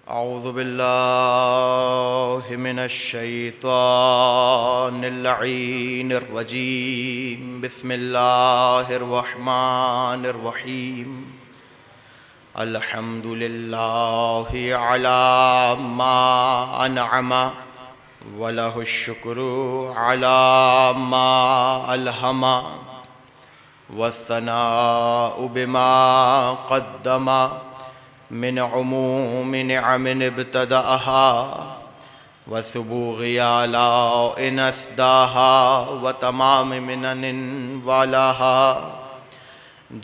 اعوذ باللہ من الشیطان اللعین الرجیم بسم اللہ الرحمن الرحیم الحمد للہ علی ما انعم وله الشکر علی ما الہم والثناء بما قدم من عموم نعم ابتدأها وسبوغ آلاء أسداها وتمام منن والاها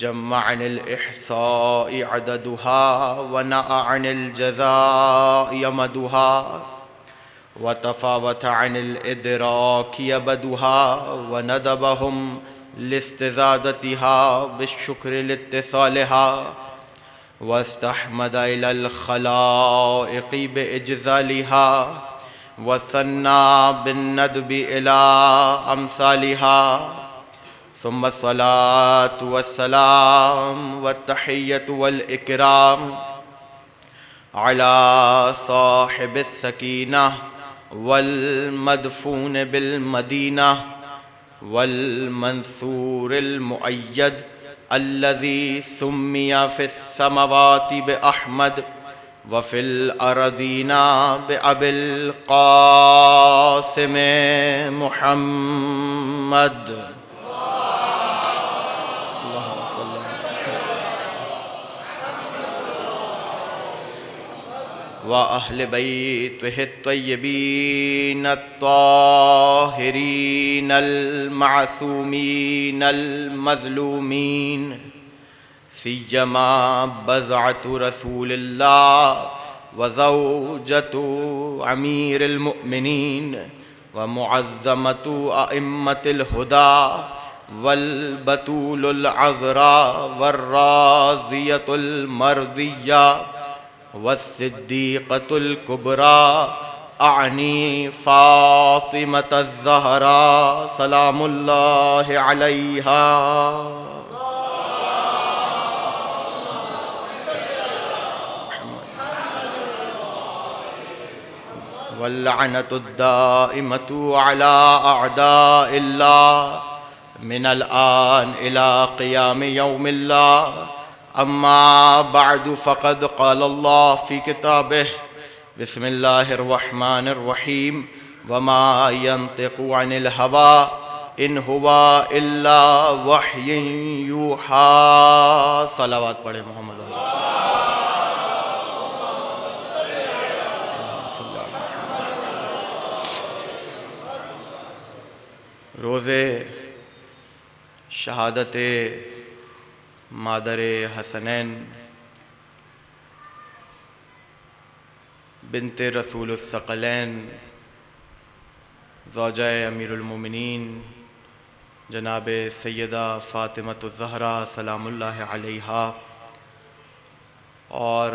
جمع عن الإحصاء عددها ونأى عن الجزاء يمدها وتفاوت عن الإدراك يبدها وندبهم لاستزادتها بالشكر لاتصالها واستحمد إلى الخلائق بإجزالها وثنى بالندب إلى أمثالها ثم الصلاة والسلام والتحية والإكرام على صاحب السكينة والمدفون بالمدينة والمنثور المؤيد الذي سمي في السماوات بأحمد وفي الأرضين بأبي القاسم محمد وأهل بيته الطيبين الطاهرين المعصومين المظلومين سيما بضعة رسول الله وزوجة أمير المؤمنين ومعظمة أئمة الهدى والبتول العذراء والراضية المرضية والصديقة الكبرى أعني فاطمة الزهراء سلام الله عليها واللعنة الدائمة على أعداء الله من الآن إلى قيام يوم الله أما بعد فقد قال الله في كتابه بسم الله الرحمن الرحيم وما ينطق عن الهوى إن هو إلا وحي يوحى صلوات پڑھے محمد روز شہادت مادر حسنین بنت رسول الثقلین زوجہ امیر المومنین جناب سیدہ فاطمۃ الزہرا سلام اللہ علیہا اور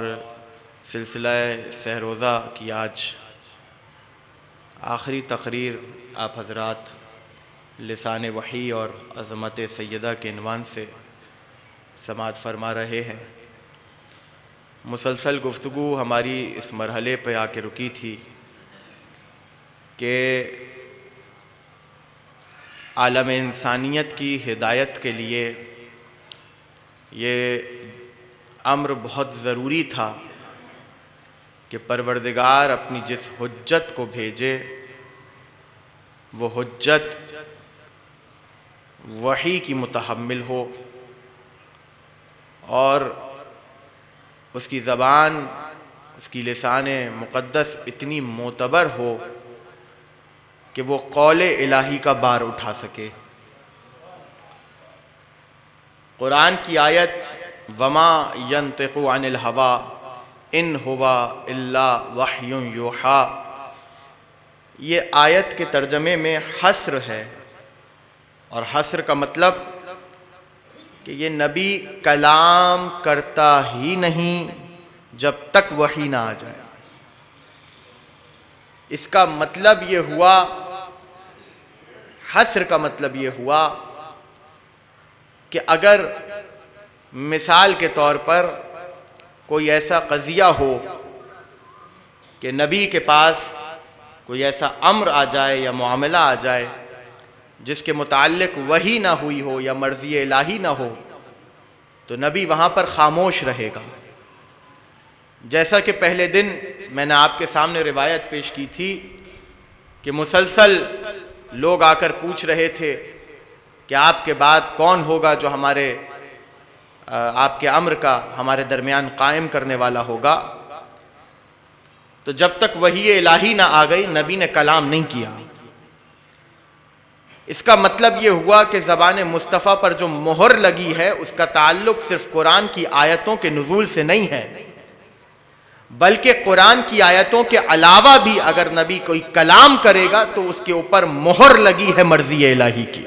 سلسلہ سہ روزہ کی آج آخری تقریر آپ حضرات لسان وحی اور عظمت سیدہ کے عنوان سے سماعت فرما رہے ہیں۔ مسلسل گفتگو ہماری اس مرحلے پہ آ کے رکی تھی کہ عالم انسانیت کی ہدایت کے لیے یہ امر بہت ضروری تھا کہ پروردگار اپنی جس حجت کو بھیجے وہ حجت وحی کی متحمل ہو اور اس کی زبان اس کی لسان مقدس اتنی معتبر ہو کہ وہ قول الہی کا بار اٹھا سکے۔ قرآن کی آیت وما ينطق عن الهوى ان هو الا وحی یوحی، یہ آیت کے ترجمے میں حصر ہے، اور حصر کا مطلب کہ یہ نبی کلام کرتا ہی نہیں جب تک وحی نہ آ جائے۔ اس کا مطلب یہ ہوا، حصر کا مطلب یہ ہوا کہ اگر مثال کے طور پر کوئی ایسا قضیہ ہو کہ نبی کے پاس کوئی ایسا امر آ جائے یا معاملہ آ جائے جس کے متعلق وحی نہ ہوئی ہو یا مرضی الہی نہ ہو تو نبی وہاں پر خاموش رہے گا. جیسا کہ پہلے دن میں نے آپ کے سامنے روایت پیش کی تھی کہ مسلسل لوگ آ کر پوچھ رہے تھے کہ آپ کے بعد کون ہوگا جو ہمارے آپ کے امر کا ہمارے درمیان قائم کرنے والا ہوگا. تو جب تک وحی الہی نہ آ گئی نبی نے کلام نہیں کیا. اس کا مطلب یہ ہوا کہ زبان مصطفیٰ پر جو مہر لگی ہے اس کا تعلق صرف قرآن کی آیتوں کے نزول سے نہیں ہے، بلکہ قرآن کی آیتوں کے علاوہ بھی اگر نبی کوئی کلام کرے گا تو اس کے اوپر مہر لگی ہے مرضی الہی کی.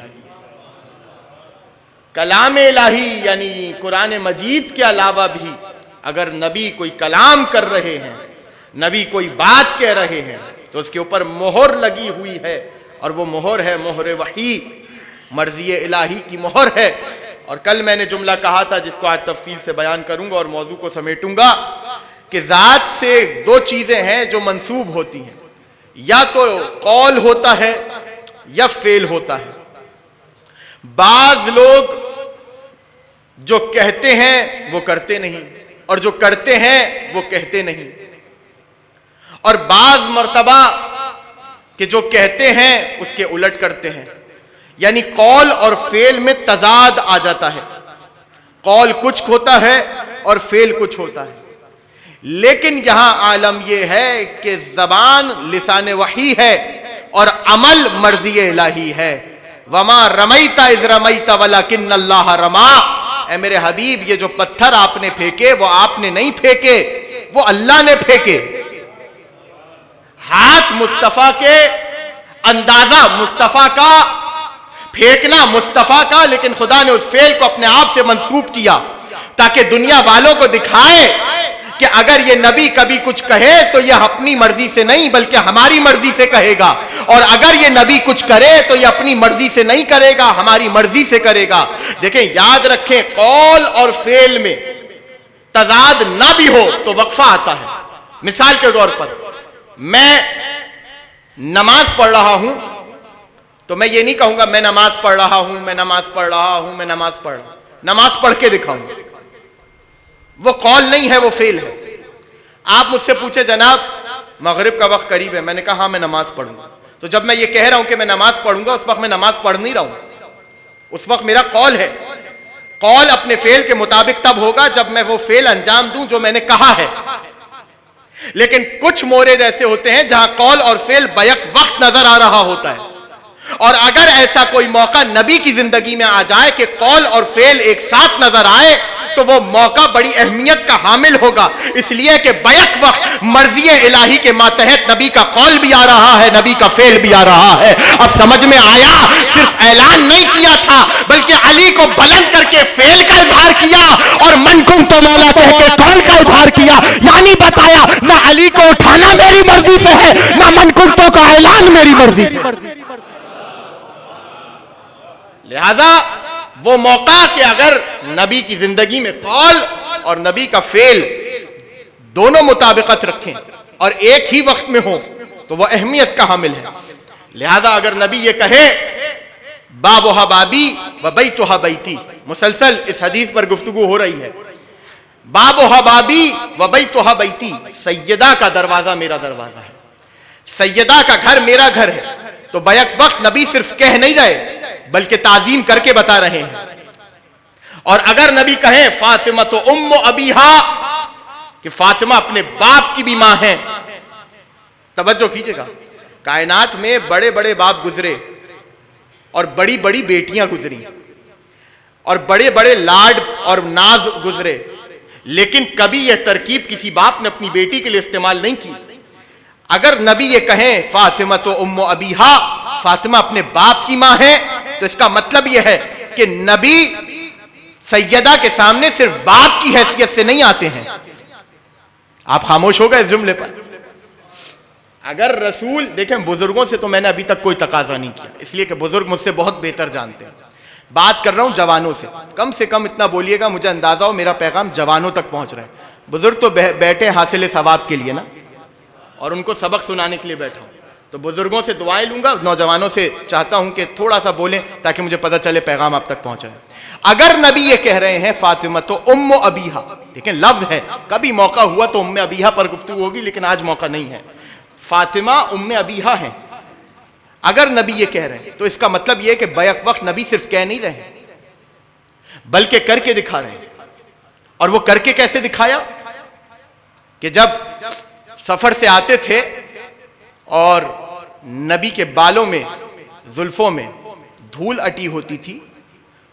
کلام الہی یعنی قرآن مجید کے علاوہ بھی اگر نبی کوئی کلام کر رہے ہیں، نبی کوئی بات کہہ رہے ہیں تو اس کے اوپر مہر لگی ہوئی ہے، اور وہ مہر ہے مہر وحی، مرضی الہی کی مہر ہے. اور کل میں نے جملہ کہا تھا جس کو آج تفصیل سے بیان کروں گا اور موضوع کو سمیٹوں گا کہ ذات سے دو چیزیں ہیں جو منسوب ہوتی ہیں، یا تو قول ہوتا ہے یا فعل ہوتا ہے. بعض لوگ جو کہتے ہیں وہ کرتے نہیں، اور جو کرتے ہیں وہ کہتے نہیں. اور بعض مرتبہ کہ جو کہتے ہیں اس کے الٹ کرتے ہیں، یعنی قول اور فعل میں تضاد آ جاتا ہے. قول کچھ ہوتا ہے اور فعل کچھ ہوتا ہے. لیکن یہاں عالم یہ ہے کہ زبان لسان وحی ہے اور عمل مرضی الہی ہے. وما رمیت اذ رمیت ولکن اللہ رما. اے میرے حبیب، یہ جو پتھر آپ نے پھینکے وہ آپ نے نہیں پھینکے، وہ اللہ نے پھینکے. ہاتھ مصطفیٰ کے، اندازہ مصطفیٰ کا، پھینکنا مصطفیٰ کا، لیکن خدا نے اس فعل کو اپنے آپ سے منسوب کیا تاکہ دنیا والوں کو دکھائے کہ اگر یہ نبی کبھی کچھ کہے تو یہ اپنی مرضی سے نہیں بلکہ ہماری مرضی سے کہے گا، اور اگر یہ نبی کچھ کرے تو یہ اپنی مرضی سے نہیں کرے گا، ہماری مرضی سے کرے گا. دیکھیں، یاد رکھیں، قول اور فعل میں تضاد نہ بھی ہو تو وقفہ آتا ہے. مثال کے طور پر میں نماز پڑھ رہا ہوں تو میں یہ نہیں کہوں گا میں نماز پڑھ رہا ہوں، میں نماز پڑھ رہا ہوں، میں نماز پڑھ رہا ہوں. نماز پڑھ کے دکھاؤں، وہ قول نہیں ہے، وہ فعل ہے. آپ مجھ سے پوچھے جناب مغرب کا وقت قریب ہے، میں نے کہا ہاں میں نماز پڑھوں گا. تو جب میں یہ کہہ رہا ہوں کہ میں نماز پڑھوں گا اس وقت میں نماز پڑھ نہیں رہا ہوں، اس وقت میرا قول ہے. قول اپنے فعل کے مطابق تب ہوگا جب میں وہ فعل انجام دوں جو میں نے کہا ہے. لیکن کچھ مورد ایسے ہوتے ہیں جہاں قول اور فعل بیک وقت نظر آ رہا ہوتا ہے، اور اگر ایسا کوئی موقع نبی کی زندگی میں آ جائے کہ قول اور فعل ایک ساتھ نظر آئے تو وہ موقع بڑی اہمیت کا حامل ہوگا، اس لیے کہ بیک وقت مرضی الہی کے ماتحت نبی کا قول بھی آ رہا ہے، نبی کا فعل بھی آ رہا ہے. اب سمجھ میں آیا؟ صرف اعلان نہیں کیا تھا بلکہ علی کو بلند کر کے فعل کا اظہار کیا اور من کنت مولا کہہ کے قول کا اظہار کیا. یعنی بتایا نہ علی کو اٹھانا میری مرضی سے ہے، نہ من کنتوں کا اعلان میری مرضی سے. لہذا وہ موقع کہ اگر نبی کی زندگی میں قول اور نبی کا فعل دونوں مطابقت رکھیں اور ایک ہی وقت میں ہوں تو وہ اہمیت کا حامل ہے. لہذا اگر نبی یہ کہے بابھا بابی و بیتھا بیتی، مسلسل اس حدیث پر گفتگو ہو رہی ہے، بابھا بابی و بیتھا بیتی، سیدہ کا دروازہ میرا دروازہ ہے، سیدہ کا گھر میرا گھر ہے. تو بیک وقت نبی صرف کہہ نہیں رہے بلکہ تعظیم کر کے بتا رہے ہیں. اور اگر نبی کہیں فاطمہ تو ام ابیہا، کہ فاطمہ اپنے باپ کی بھی ماں ہیں، توجہ کیجئے گا، کائنات میں بڑے بڑے باپ گزرے اور بڑی بڑی بیٹیاں گزری اور بڑے بڑے لاڈ اور ناز گزرے، لیکن کبھی یہ ترکیب کسی باپ نے اپنی بیٹی کے لیے استعمال نہیں کی. اگر نبی یہ کہیں فاطمہ تو ام ابیہا، فاطمہ اپنے باپ کی ماں ہے، تو اس کا مطلب یہ ہے کہ نبی سیدہ کے سامنے صرف باپ کی حیثیت سے نہیں آتے ہیں. آپ خاموش ہو گئے اس جملے پر. اگر رسول، دیکھیں بزرگوں سے تو میں نے ابھی تک کوئی تقاضا نہیں کیا، اس لیے کہ بزرگ مجھ سے بہت بہتر جانتے ہیں. بات کر رہا ہوں جوانوں سے کم اتنا بولیے گا مجھے اندازہ ہو میرا پیغام جوانوں تک پہنچ رہا ہے. بزرگ تو بیٹھے حاصل ثواب کے لیے نا، اور ان کو سبق سنانے کے لیے بیٹھا ہوں. تو بزرگوں سے دعائیں لوں گا, نوجوانوں سے چاہتا ہوں کہ تھوڑا سا بولیں تاکہ مجھے پتہ چلے پیغام آپ تک پہنچا ہے. اگر نبی یہ کہہ رہے ہیں فاطمہ تو ام ابیہا, لیکن لفظ ہے, کبھی موقع ہوا تو ام ابیہا پر گفتگو ہوگی لیکن آج موقع نہیں ہے. فاطمہ ام ابیہا ہیں. اگر نبی یہ کہہ رہے ہیں تو اس کا مطلب یہ ہے کہ بیک وقت نبی صرف کہہ نہیں رہے بلکہ کر کے دکھا رہے ہیں. اور وہ کر کے کیسے دکھایا کہ جب سفر سے آتے تھے اور نبی کے بالوں میں, زلفوں میں دھول اٹی ہوتی تھی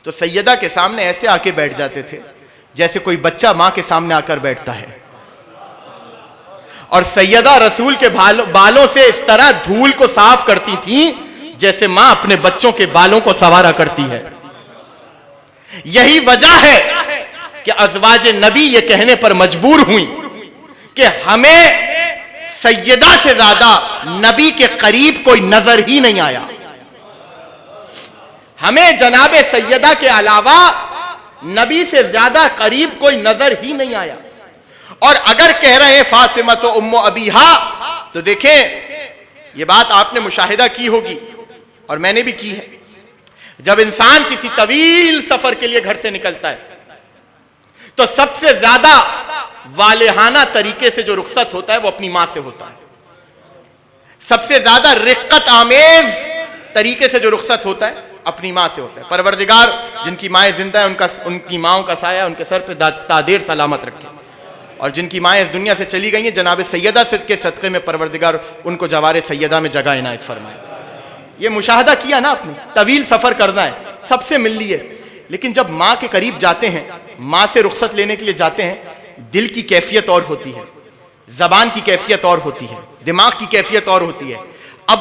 تو سیدہ کے سامنے ایسے آ کے بیٹھ جاتے تھے جیسے کوئی بچہ ماں کے سامنے آ کر بیٹھتا ہے, اور سیدہ رسول کے بالوں سے اس طرح دھول کو صاف کرتی تھیں جیسے ماں اپنے بچوں کے بالوں کو سنوارا کرتی ہے. یہی وجہ ہے کہ ازواج نبی یہ کہنے پر مجبور ہوئیں کہ ہمیں سیدہ سے زیادہ نبی کے قریب کوئی نظر ہی نہیں آیا, ہمیں جناب سیدہ کے علاوہ نبی سے زیادہ قریب کوئی نظر ہی نہیں آیا. اور اگر کہہ رہے ہیں فاطمہ تو ام ابیہا تو دیکھیں یہ بات آپ نے مشاہدہ کی ہوگی اور میں نے بھی کی ہے. جب انسان کسی طویل سفر کے لیے گھر سے نکلتا ہے تو سب سے زیادہ والہانہ طریقے سے جو رخصت ہوتا ہے وہ اپنی ماں سے ہوتا ہے. سب سے زیادہ رقت آمیز طریقے سے جو رخصت ہوتا ہے اپنی ماں سے ہوتا ہے. پروردگار جن کی مائیں زندہ ہیں ان کی ماؤں کا سایہ ان کے سر پہ تادیر سلامت رکھے, اور جن کی مائیں اس دنیا سے چلی گئی ہیں جناب سیدہ کے صدقے میں پروردگار ان کو جوار سیدہ میں جگہ عنایت فرمائے. یہ مشاہدہ کیا نا آپ نے, طویل سفر کرنا ہے, سب سے مل لیے, لیکن جب ماں کے قریب جاتے ہیں, ماں سے رخصت لینے کے لیے جاتے ہیں, دل کی کیفیت اور ہوتی ہے, زبان کی کیفیت اور ہوتی ہے, دماغ کی کیفیت اور ہوتی ہے. اب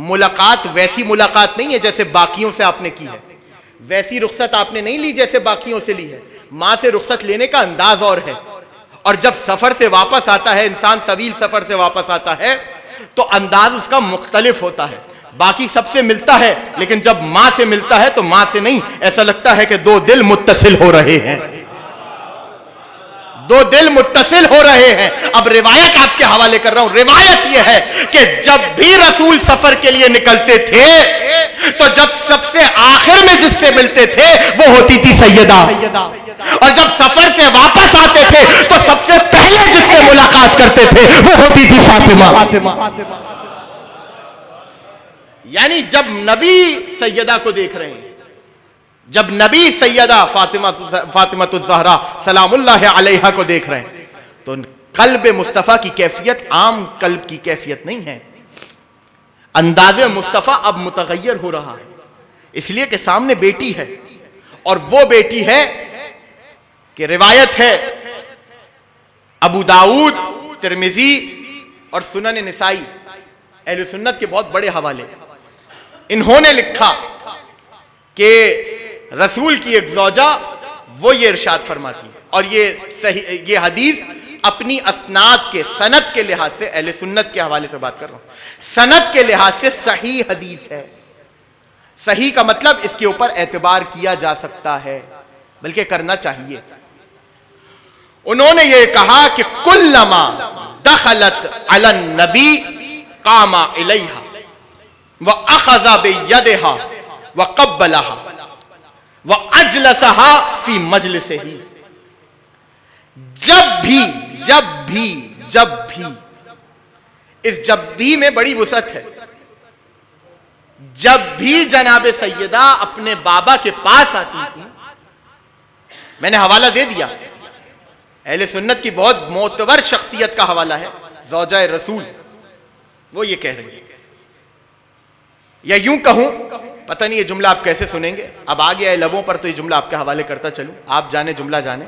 ملاقات ویسی ملاقات نہیں ہے جیسے باقیوں سے آپ نے کی ہے, ویسی رخصت آپ نے نہیں لی جیسے باقیوں سے لی ہے. ماں سے رخصت لینے کا انداز اور ہے, اور جب سفر سے واپس آتا ہے انسان, طویل سفر سے واپس آتا ہے تو انداز اس کا مختلف ہوتا ہے. باقی سب سے ملتا ہے لیکن جب ماں سے ملتا ہے تو ماں سے نہیں, ایسا لگتا ہے کہ دو دل متصل ہو رہے ہیں, دو دل متصل ہو رہے ہیں. اب روایت آپ کے حوالے کر رہا ہوں. روایت یہ ہے کہ جب بھی رسول سفر کے لیے نکلتے تھے تو جب سب سے آخر میں جس سے ملتے تھے وہ ہوتی تھی سیدہ, اور جب سفر سے واپس آتے تھے تو سب سے پہلے جس سے ملاقات کرتے تھے وہ ہوتی تھی فاطمہ. یعنی جب نبی سیدہ کو دیکھ رہے ہیں, جب نبی سیدہ فاطمہ الزہرا سلام اللہ علیہا کو دیکھ رہے ہیں تو قلب مصطفیٰ کی کیفیت عام قلب کی کیفیت نہیں ہے. انداز مصطفیٰ اب متغیر ہو رہا ہے, اس لیے کہ سامنے بیٹی ہے, اور وہ بیٹی ہے کہ روایت ہے ابو داؤد, ترمذی اور سنن نسائی, اہل سنت کے بہت بڑے حوالے, انہوں نے لکھا کہ رسول کی ایک زوجہ وہ یہ ارشاد فرماتی, اور یہ حدیث اپنی اسناد کے سند کے لحاظ سے, اہل سنت کے حوالے سے بات کر رہا ہوں, سند کے لحاظ سے صحیح حدیث ہے. صحیح کا مطلب اس کے اوپر اعتبار کیا جا سکتا ہے, بلکہ کرنا چاہیے. انہوں نے یہ کہا کہ کلما دخلت علی النبی قام الیہا وَأَخَذَ بِيَدِهَا وَقَبَّلَهَا وَأَجْلَسَهَا فِي مَجْلِسِهِ. جب بھی اس جب بھی میں بڑی وسعت ہے, جب بھی جناب سیدہ اپنے بابا کے پاس آتی تھی, میں نے حوالہ دے دیا, اہل سنت کی بہت معتبر شخصیت کا حوالہ ہے, زوجہ رسول, وہ یہ کہہ رہی ہے, یا یوں کہوں, پتہ نہیں یہ جملہ آپ کیسے سنیں گے, اب آ گیا ہے لبوں پر تو یہ جملہ آپ کے حوالے کرتا چلوں, آپ جانے جملہ جانے.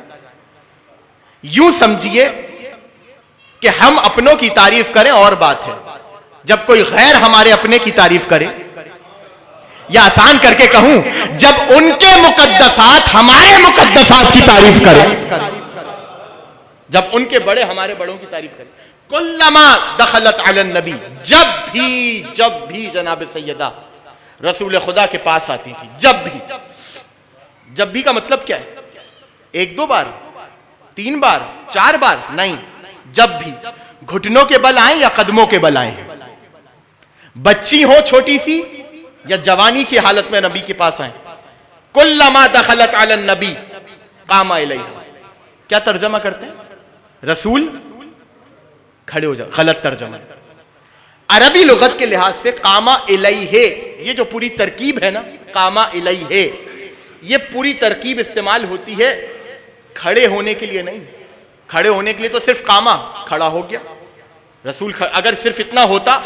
یوں سمجھیے کہ ہم اپنوں کی تعریف کریں اور بات ہے, جب کوئی غیر ہمارے اپنے کی تعریف کرے, یا آسان کر کے کہوں جب ان کے مقدسات ہمارے مقدسات کی تعریف کریں, جب ان کے بڑے ہمارے بڑوں کی تعریف کریں. کلما دخلت علی النبی, جب بھی جناب سیدہ رسول خدا کے پاس آتی تھی, جب بھی کا مطلب کیا ہے؟ ایک دو بار, 3 بار, 4 بار نہیں, جب بھی. گھٹنوں کے بل آئیں یا قدموں کے بل آئیں, بچی ہو چھوٹی سی یا جوانی کی حالت میں نبی کے پاس آئیں, کلما دخلت علی النبی قام الیہا. کیا ترجمہ کرتے ہیں؟ رسول کھڑے ہو جاؤ. غلط ترجمہ. عربی لغت کے لحاظ سے قام الیہ, یہ جو پوری ترکیب ہے نا, قام الیہ, یہ پوری ترکیب استعمال ہوتی ہے کھڑے ہونے کے لیے نہیں. کھڑے ہونے کے لیے تو صرف قامہ, کھڑا ہو گیا رسول. اگر صرف اتنا ہوتا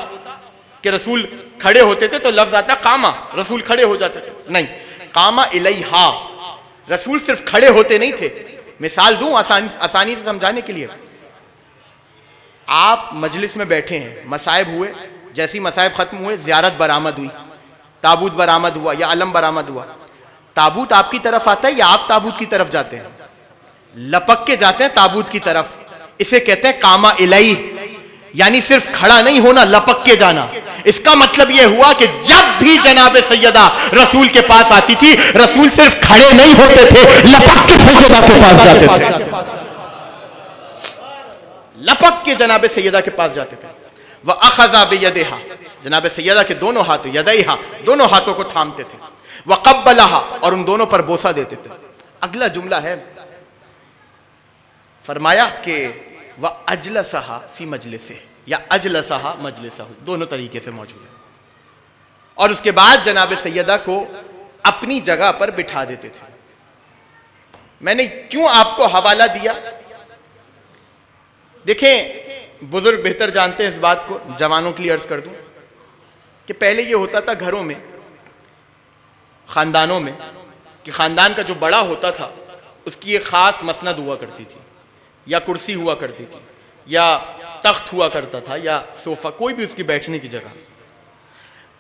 کہ رسول کھڑے ہوتے تھے تو لفظ آتا قامہ, رسول کھڑے ہو جاتے تھے. نہیں, قام الیہا, رسول صرف کھڑے ہوتے نہیں تھے. مثال دوں آسانی سے سمجھانے کے لیے. آپ مجلس میں بیٹھے ہیں, مصائب ہوئے, جیسی مصائب ختم ہوئے زیارت برآمد ہوئی, تابوت برآمد ہوا یا علم برآمد ہوا. تابوت آپ کی طرف آتا ہے یا آپ تابوت کی طرف جاتے ہیں؟ لپک کے جاتے ہیں تابوت کی طرف. اسے کہتے ہیں قام الیہ, یعنی صرف کھڑا نہیں ہونا, لپک کے جانا. اس کا مطلب یہ ہوا کہ جب بھی جناب سیدہ رسول کے پاس آتی تھی, رسول صرف کھڑے نہیں ہوتے تھے, لپک کے سیدہ کے پاس جاتے تھے. لپک کے جناب سیدہ کے پاس جاتے تھے. وَأَخَذَ بِيَدِهَا, جناب سیدہ کے دونوں ہاتھوں, یدیہا, دونوں ہاتھوں کو تھامتے تھے. وَقَبَّلَهَا, اور ان دونوں پر بوسہ دیتے تھے. اگلا جملہ ہے, فرمایا کہ وَأَجْلَسَهَا فِي مَجْلِسِهِ, یا اجلسہا مجلسہ, دونوں طریقے سے موجود ہے. اور اس کے بعد جناب سیدہ کو اپنی جگہ پر بٹھا دیتے تھے. میں نے کیوں آپ کو حوالہ دیا؟ دیکھیں بزرگ بہتر جانتے ہیں اس بات کو, جوانوں کے لیے عرض کر دوں کہ پہلے یہ ہوتا تھا گھروں میں, خاندانوں میں, کہ خاندان کا جو بڑا ہوتا تھا اس کی ایک خاص مسند ہوا کرتی تھی, یا کرسی ہوا کرتی تھی, یا تخت ہوا کرتا تھا, یا صوفہ, کوئی بھی اس کی بیٹھنے کی جگہ.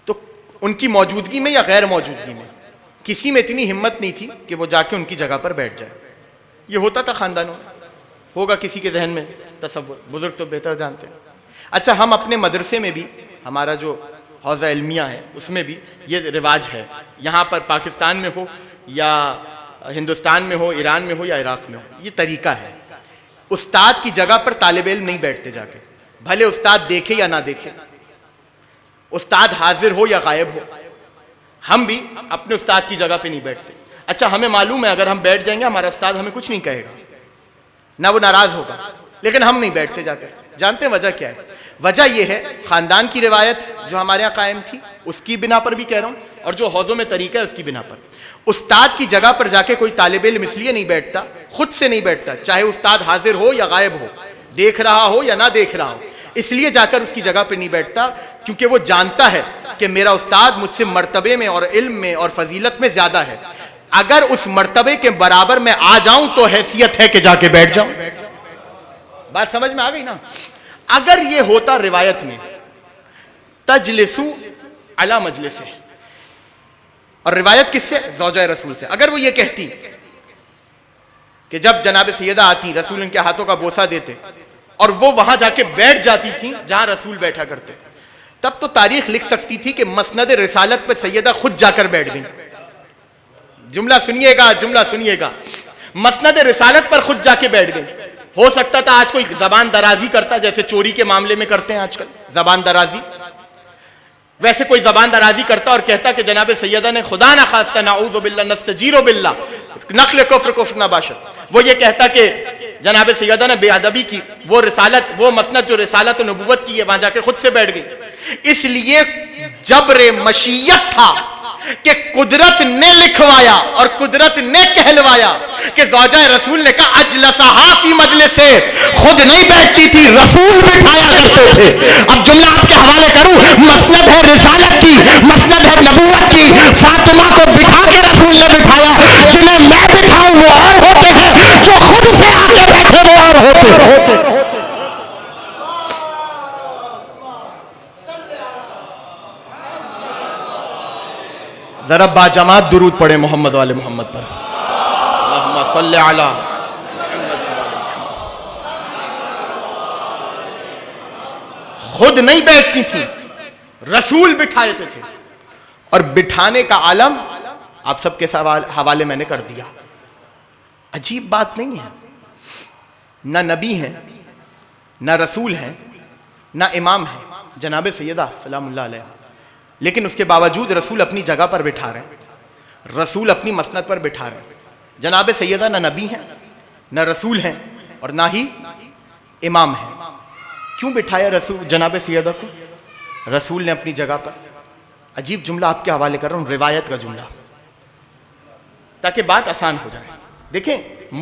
تو ان کی موجودگی میں یا غیر موجودگی میں کسی میں اتنی ہمت نہیں تھی کہ وہ جا کے ان کی جگہ پر بیٹھ جائے. یہ ہوتا تھا خاندانوں میں. ہوگا کسی کے ذہن میں تصور, بزرگ تو بہتر جانتے ہیں. اچھا, ہم اپنے مدرسے میں بھی, ہمارا جو حوزہ علمیہ ہے اس میں بھی یہ رواج ہے. یہاں پر پاکستان میں ہو یا ہندوستان میں ہو, ایران میں ہو یا عراق میں ہو, یہ طریقہ ہے. استاد کی جگہ پر طالب علم نہیں بیٹھتے جا کے, بھلے استاد دیکھے یا نہ دیکھے, استاد حاضر ہو یا غائب ہو. ہم بھی اپنے استاد کی جگہ پہ نہیں بیٹھتے. اچھا, ہمیں معلوم ہے اگر ہم بیٹھ جائیں گے ہمارا استاد ہمیں کچھ نہیں کہے گا, نہ وہ ناراض ہوگا, لیکن ہم نہیں بیٹھتے جا کر. جانتے ہیں وجہ کیا ہے؟ وجہ یہ ہے خاندان کی روایت جو ہمارے یہاں قائم تھی اس کی بنا پر بھی کہہ رہا ہوں, اور جو حوضوں میں طریقہ ہے اس کی بنا پر. استاد کی جگہ پر جا کے کوئی طالب علم اس لیے نہیں بیٹھتا, خود سے نہیں بیٹھتا, چاہے استاد حاضر ہو یا غائب ہو, دیکھ رہا ہو یا نہ دیکھ رہا ہو, اس لیے جا کر اس کی جگہ پہ نہیں بیٹھتا کیونکہ وہ جانتا ہے کہ میرا استاد مجھ سے مرتبے میں اور علم میں اور فضیلت میں زیادہ ہے. اگر اس مرتبے کے برابر میں آ جاؤں تو حیثیت ہے کہ جا کے بیٹھ جاؤں. بات سمجھ میں آ گئی نا؟ اگر یہ ہوتا روایت میں تجلسو علی مجلسہ, اور روایت کس سے؟ زوجہ رسول سے. اگر وہ یہ کہتی کہ جب جناب سیدہ آتی رسول ان کے ہاتھوں کا بوسہ دیتے اور وہ وہاں جا کے بیٹھ جاتی تھیں جہاں رسول بیٹھا کرتے, تب تو تاریخ لکھ سکتی تھی کہ مسند رسالت پر سیدہ خود جا کر بیٹھ گئیں. جملہ سنیے گا, جملہ سنیے گا, مسند رسالت پر خود جا کے بیٹھ گئیں. ہو سکتا تھا آج کوئی زبان درازی کرتا, جیسے چوری کے معاملے میں کرتے ہیں آج کل زبان درازی, ویسے کوئی زبان درازی کرتا اور کہتا کہ جناب سیدہ نے خدا نہ خواستہ نعوذ باللہ نستجیر باللہ نقل کفر کفر نہ باشد, وہ یہ کہتا کہ جناب سیدہ نے بے ادبی کی, وہ رسالت, وہ مسند جو رسالت و نبوت کی ہے وہاں جا کے خود سے بیٹھ گئی. اس لیے جبر مشیت تھا کہ قدرت نے لکھوایا اور قدرت نے کہلوایا کہ زوجہ رسول نے کہا اجلسہا فی مجلس سے, خود نہیں بیٹھتی تھی, رسول بٹھایا کرتے تھے. اب جملہ آپ کے حوالے کروں, مسند ہے رسالت کی, مسند ہے نبوت کی, فاطمہ کو بٹھا کے رسول نے بٹھایا. جنہیں میں بٹھاؤں وہ اور ہوتے ہیں, جو خود سے آ کے بیٹھے وہ اور ہوتے. ذرا با جماعت درود پڑھے محمد والے محمد پر. اللہم صلی علی خود نہیں بیٹھتی تھی, رسول بٹھاتے تھے. اور بٹھانے کا عالم آپ سب کے حوالے میں نے کر دیا. عجیب بات نہیں ہے, نہ نبی ہیں نہ رسول ہیں نہ امام ہیں جناب سیدہ سلام اللہ علیہ، لیکن اس کے باوجود رسول اپنی جگہ پر بٹھا رہے ہیں، رسول اپنی مسند پر بٹھا رہے ہیں۔ جناب سیدہ نہ نبی ہیں نہ رسول ہیں اور نہ ہی امام ہیں، کیوں بٹھایا رسول جناب سیدہ کو؟ رسول نے اپنی جگہ پر، عجیب جملہ آپ کے حوالے کر رہا ہوں، روایت کا جملہ، تاکہ بات آسان ہو جائے۔ دیکھیں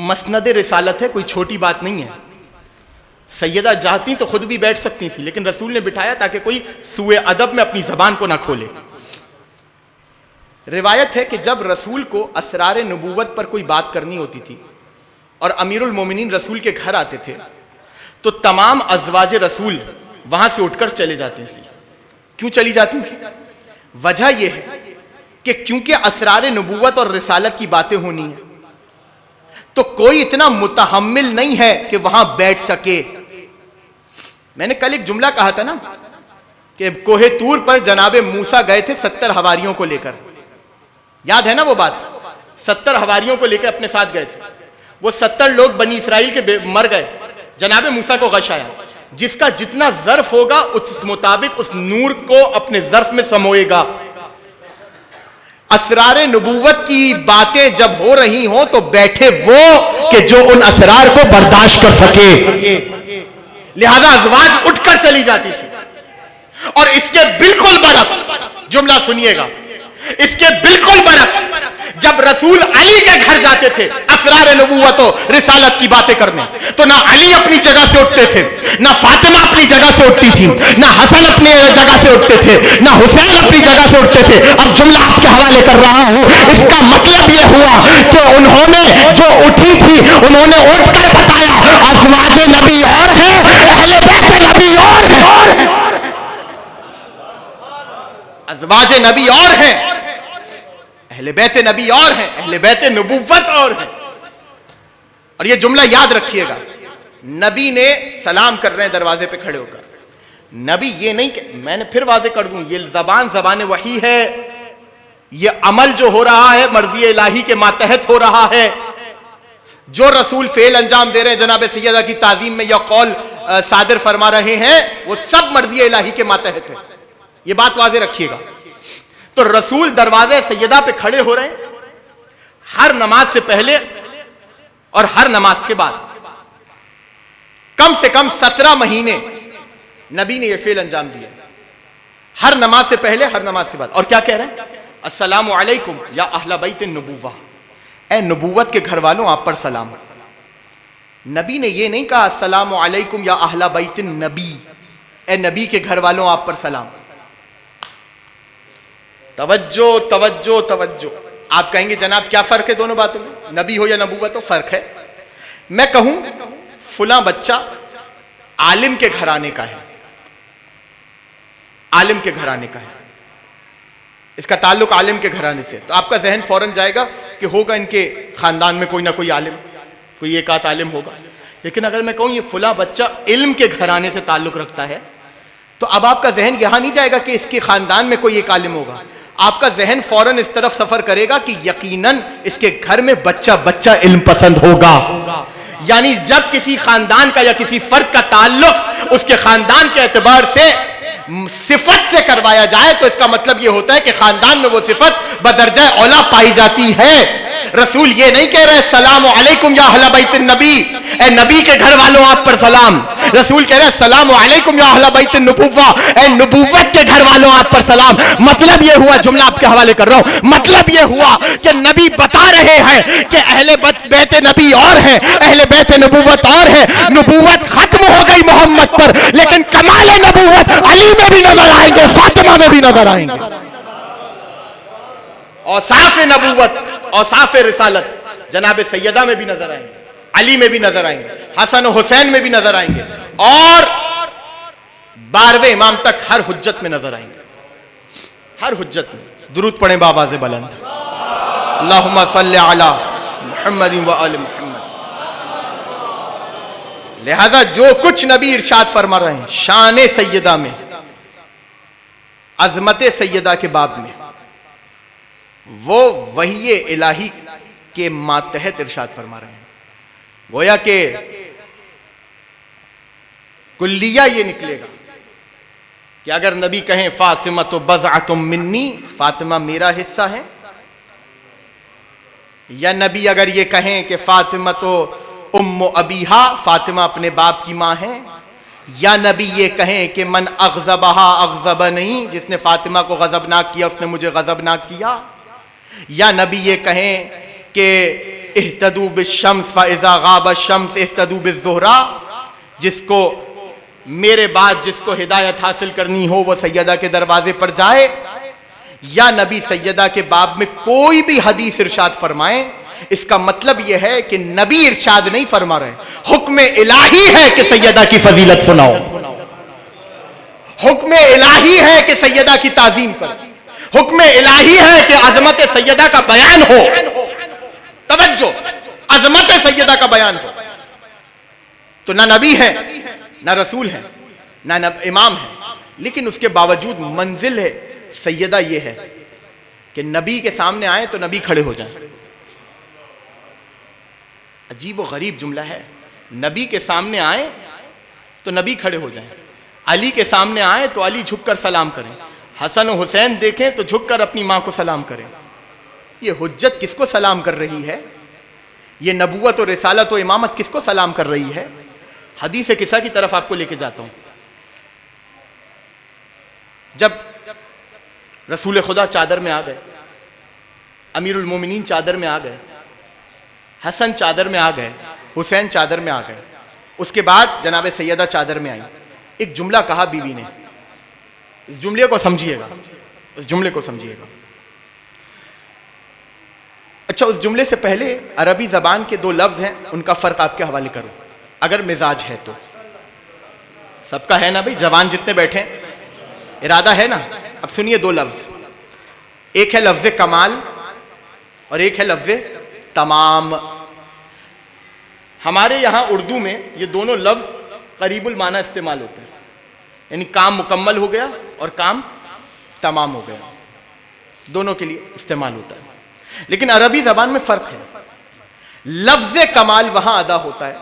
مسند رسالت ہے، کوئی چھوٹی بات نہیں ہے۔ سیدہ چاہتی تو خود بھی بیٹھ سکتی تھی، لیکن رسول نے بٹھایا تاکہ کوئی سوء ادب میں اپنی زبان کو نہ کھولے۔ روایت ہے کہ جب رسول کو اسرار نبوت پر کوئی بات کرنی ہوتی تھی اور امیر المومنین رسول کے گھر آتے تھے تو تمام ازواج رسول وہاں سے اٹھ کر چلے جاتے تھے۔ کیوں چلی جاتی تھی؟ وجہ یہ ہے کہ کیونکہ اسرار نبوت اور رسالت کی باتیں ہونی ہیں تو کوئی اتنا متحمل نہیں ہے کہ وہاں بیٹھ سکے۔ میں نے کل ایک جملہ کہا تھا نا کہ کوہ طور پر جناب موسیٰ گئے تھے 70 حواریوں کو لے کر، یاد ہے نا وہ بات؟ 70 حواریوں کو لے کر اپنے ساتھ گئے تھے، وہ 70 لوگ بنی اسرائیل کے مر گئے، جناب موسیٰ کو غش آیا، جس کا جتنا ظرف ہوگا اس مطابق اس نور کو اپنے ظرف میں سموئے گا۔ اسرار نبوت کی باتیں جب ہو رہی ہوں تو بیٹھے وہ کہ جو ان اسرار کو برداشت کر سکے، لہذا ازواج اٹھ کر چلی جاتی تھی۔ اور اس کے بالکل برعکس جملہ سنیے گا، اس کے بالکل برعکس جب رسول علی کے گھر جاتے تھے اسرار نبوت و رسالت کی باتیں کرنے تو نہ علی اپنی جگہ سے اٹھتے تھے، نہ فاطمہ اپنی جگہ سے اٹھتی تھی، نہ حسن اپنی جگہ سے اٹھتے تھے، نہ حسین اپنی جگہ سے اٹھتے تھے۔ اب جملہ آپ کے حوالے کر رہا ہوں، اس کا مطلب یہ ہوا کہ انہوں نے جو اٹھی تھی انہوں نے اٹھ کر بتایا ازواج نبی اور ہیں، اہل بیت نبی اور ہیں، ازواج نبی اور ہیں، اہل بیت نبی اور ہیں، اہل بیت نبوت اور ہیں۔ اور یہ جملہ یاد رکھیے گا، نبی نے سلام کر رہے ہیں دروازے پہ کھڑے ہو کر، نبی یہ نہیں کہ میں نے پھر واضح کر دوں، یہ زبان وحی ہے، یہ عمل جو ہو رہا ہے مرضی الہی کے ماتحت ہو رہا ہے۔ جو رسول فعل انجام دے رہے ہیں جناب سیدہ کی تعظیم میں یا قول صادر فرما رہے ہیں وہ سب مرضی الہی کے ماتحت ہے، یہ بات واضح رکھیے گا۔ تو رسول دروازے سیدہ پہ کھڑے ہو رہے ہیں ہر نماز سے پہلے اور ہر نماز کے بعد، کم سے کم 17 مہینے نبی نے یہ فعل انجام دیا، ہر نماز سے پہلے ہر نماز کے بعد۔ اور کیا کہہ رہے ہیں؟ السلام علیکم یا اہل بیت النبوہ، اے نبوت کے گھر والوں آپ پر سلام۔ نبی نے یہ نہیں کہا السلام علیکم یا اہل بیت النبی، اے نبی کے گھر والوں آپ پر سلام۔ توجہ توجہ توجہ، آپ کہیں گے جناب کیا فرق ہے دونوں باتوں میں، نبی ہو یا نبوت ہو؟ فرق ہے۔ میں کہوں فلاں بچہ عالم کے گھرانے کا ہے، عالم کے گھرانے کا ہے، اس کا تعلق عالم کے گھرانے سے، تو آپ کا ذہن فوراً جائے گا کہ ہوگا ان کے خاندان میں کوئی نہ کوئی عالم، کوئی ایک آدھ عالم ہوگا۔ لیکن اگر میں کہوں یہ فلاں بچہ علم کے گھرانے سے تعلق رکھتا ہے تو اب آپ کا ذہن یہاں نہیں جائے گا کہ اس کے خاندان میں کوئی ایک عالم ہوگا، آپ کا ذہن فوراً اس طرف سفر کرے گا کہ یقیناً اس کے گھر میں بچہ علم پسند ہوگا۔ یعنی جب کسی خاندان کا یا کسی فرد کا تعلق اس کے خاندان کے اعتبار سے صفت سے کروایا جائے تو اس کا مطلب یہ ہوتا ہے کہ خاندان میں وہ صفت بدرجہ اولا پائی جاتی ہے۔ رسول یہ نہیں کہہ رہے السلام علیکم یا اہل بیت النبی، اے نبی کے گھر والوں آپ پر سلام۔ رسول کہہ رہے السلام علیکم یا اہل بیت النبوہ، اے نبوت کے گھر والوں آپ پر سلام۔ مطلب یہ ہوا، جملہ آپ کے حوالے کر رہا ہوں، مطلب یہ ہوا کہ نبی بتا رہے ہیں کہ اہل بیت نبی اور ہیں، اہل بیت نبوت اور ہیں۔ نبوت ختم ہو گئی محمد پر، لیکن کمال نبوت علی میں بھی نظر آئیں گے، فاطمہ میں بھی نظر آئیں گے۔ اوصاف نبوت، اوصاف رسالت جناب سیدہ میں بھی نظر آئیں گے، علی میں بھی نظر آئیں گے، حسن و حسین میں بھی نظر آئیں گے، اور 12ویں امام تک ہر حجت میں نظر آئیں گے، ہر حجت میں۔ درود پڑھیں بآواز بلند، اللہم صلی علی محمد و آل محمد۔ لہذا جو کچھ نبی ارشاد فرما رہے ہیں شان سیدہ میں، عظمت سیدہ کے باب میں، وہ وحی الہی کے ماتحت ارشاد فرما رہے ہیں۔ گویا کہ کلیہ یہ نکلے گا کہ اگر نبی کہیں فاطمہ تو بضعۃ منی، فاطمہ میرا حصہ ہے، یا نبی اگر یہ کہیں کہ فاطمہ تو ام ابیہا، فاطمہ اپنے باپ کی ماں ہے، یا نبی یہ کہیں کہ من اغضبہا اغضبنی، جس نے فاطمہ کو غضبناک کیا اس نے مجھے غضبناک کیا، یا نبی یہ کہیں کہ اہتدوا بالشمس فاذا غاب الشمس اہتدوا بالزہرا، جس کو میرے بعد جس کو ہدایت حاصل کرنی ہو وہ سیدہ کے دروازے پر جائے، یا نبی سیدہ کے باب میں کوئی بھی حدیث ارشاد فرمائیں، اس کا مطلب یہ ہے کہ نبی ارشاد نہیں فرما رہے، حکم الہی ہے کہ سیدہ کی فضیلت سناؤ، حکم الہی ہے کہ سیدہ کی تعظیم کرو، حکم الہی ہے کہ عظمت سیدہ کا بیان ہو، توجہ، عظمت سیدہ کا بیان ہو۔ تو نہ نبی ہے، نہ رسول ہے، نہ امام ہے، لیکن اس کے باوجود منزل ہے سیدہ یہ ہے کہ نبی کے سامنے آئے تو نبی کھڑے ہو جائیں۔ عجیب و غریب جملہ ہے، نبی کے سامنے آئے تو نبی کھڑے ہو جائیں، علی کے سامنے آئے تو علی جھک کر سلام کریں، حسن و حسین دیکھیں تو جھک کر اپنی ماں کو سلام کریں۔ یہ حجت کس کو سلام کر رہی ہے؟ یہ نبوت و رسالت و امامت کس کو سلام کر رہی ہے؟ حدیث قصہ کی طرف آپ کو لے کے جاتا ہوں۔ جب رسول خدا چادر میں آ گئے، امیر المومنین چادر میں آ گئے، حسن چادر میں آ گئے، حسین چادر میں آ گئے، اس کے بعد جناب سیدہ چادر میں آئی، ایک جملہ کہا بیوی نے، اس جملے کو سمجھیے گا، اس جملے کو سمجھیے گا۔ اچھا، اس جملے سے پہلے عربی زبان کے دو لفظ ہیں، ان کا فرق آپ کے حوالے کرو اگر مزاج ہے تو۔ سب کا ہے نا بھائی، جوان جتنے بیٹھے ارادہ ہے نا؟ اب سنیے دو لفظ، ایک ہے لفظ کمال اور ایک ہے لفظ تمام۔ ہمارے یہاں اردو میں یہ دونوں لفظ قریب المعنی استعمال ہوتے ہیں، یعنی کام مکمل ہو گیا اور کام تمام ہو گیا، دونوں کے لیے استعمال ہوتا ہے۔ لیکن عربی زبان میں فرق ہے، لفظ کمال وہاں ادا ہوتا ہے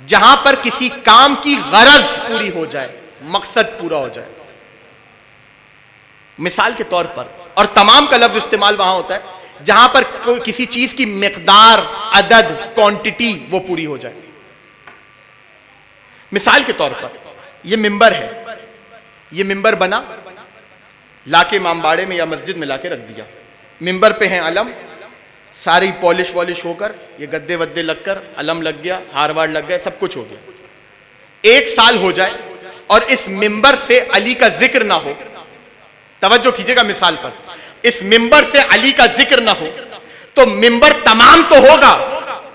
جہاں پر کسی کام کی غرض پوری ہو جائے، مقصد پورا ہو جائے، مثال کے طور پر، اور تمام کا لفظ استعمال وہاں ہوتا ہے جہاں پر کسی چیز کی مقدار، عدد، کوانٹٹی وہ پوری ہو جائے۔ مثال کے طور پر یہ ممبر ہے، یہ ممبر بنا، لا کے امام باڑے میں یا مسجد میں لا کے رکھ دیا، ممبر پہ ہیں علم، ساری پالش والش ہو کر، یہ گدے ودے لگ کر، علم لگ گیا، ہار وار لگ گئے، سب کچھ ہو گیا۔ ایک سال ہو جائے اور اس ممبر سے علی کا ذکر نہ ہو، توجہ کیجئے گا مثال پر، اس ممبر سے علی کا ذکر نہ ہو تو ممبر تمام تو ہوگا،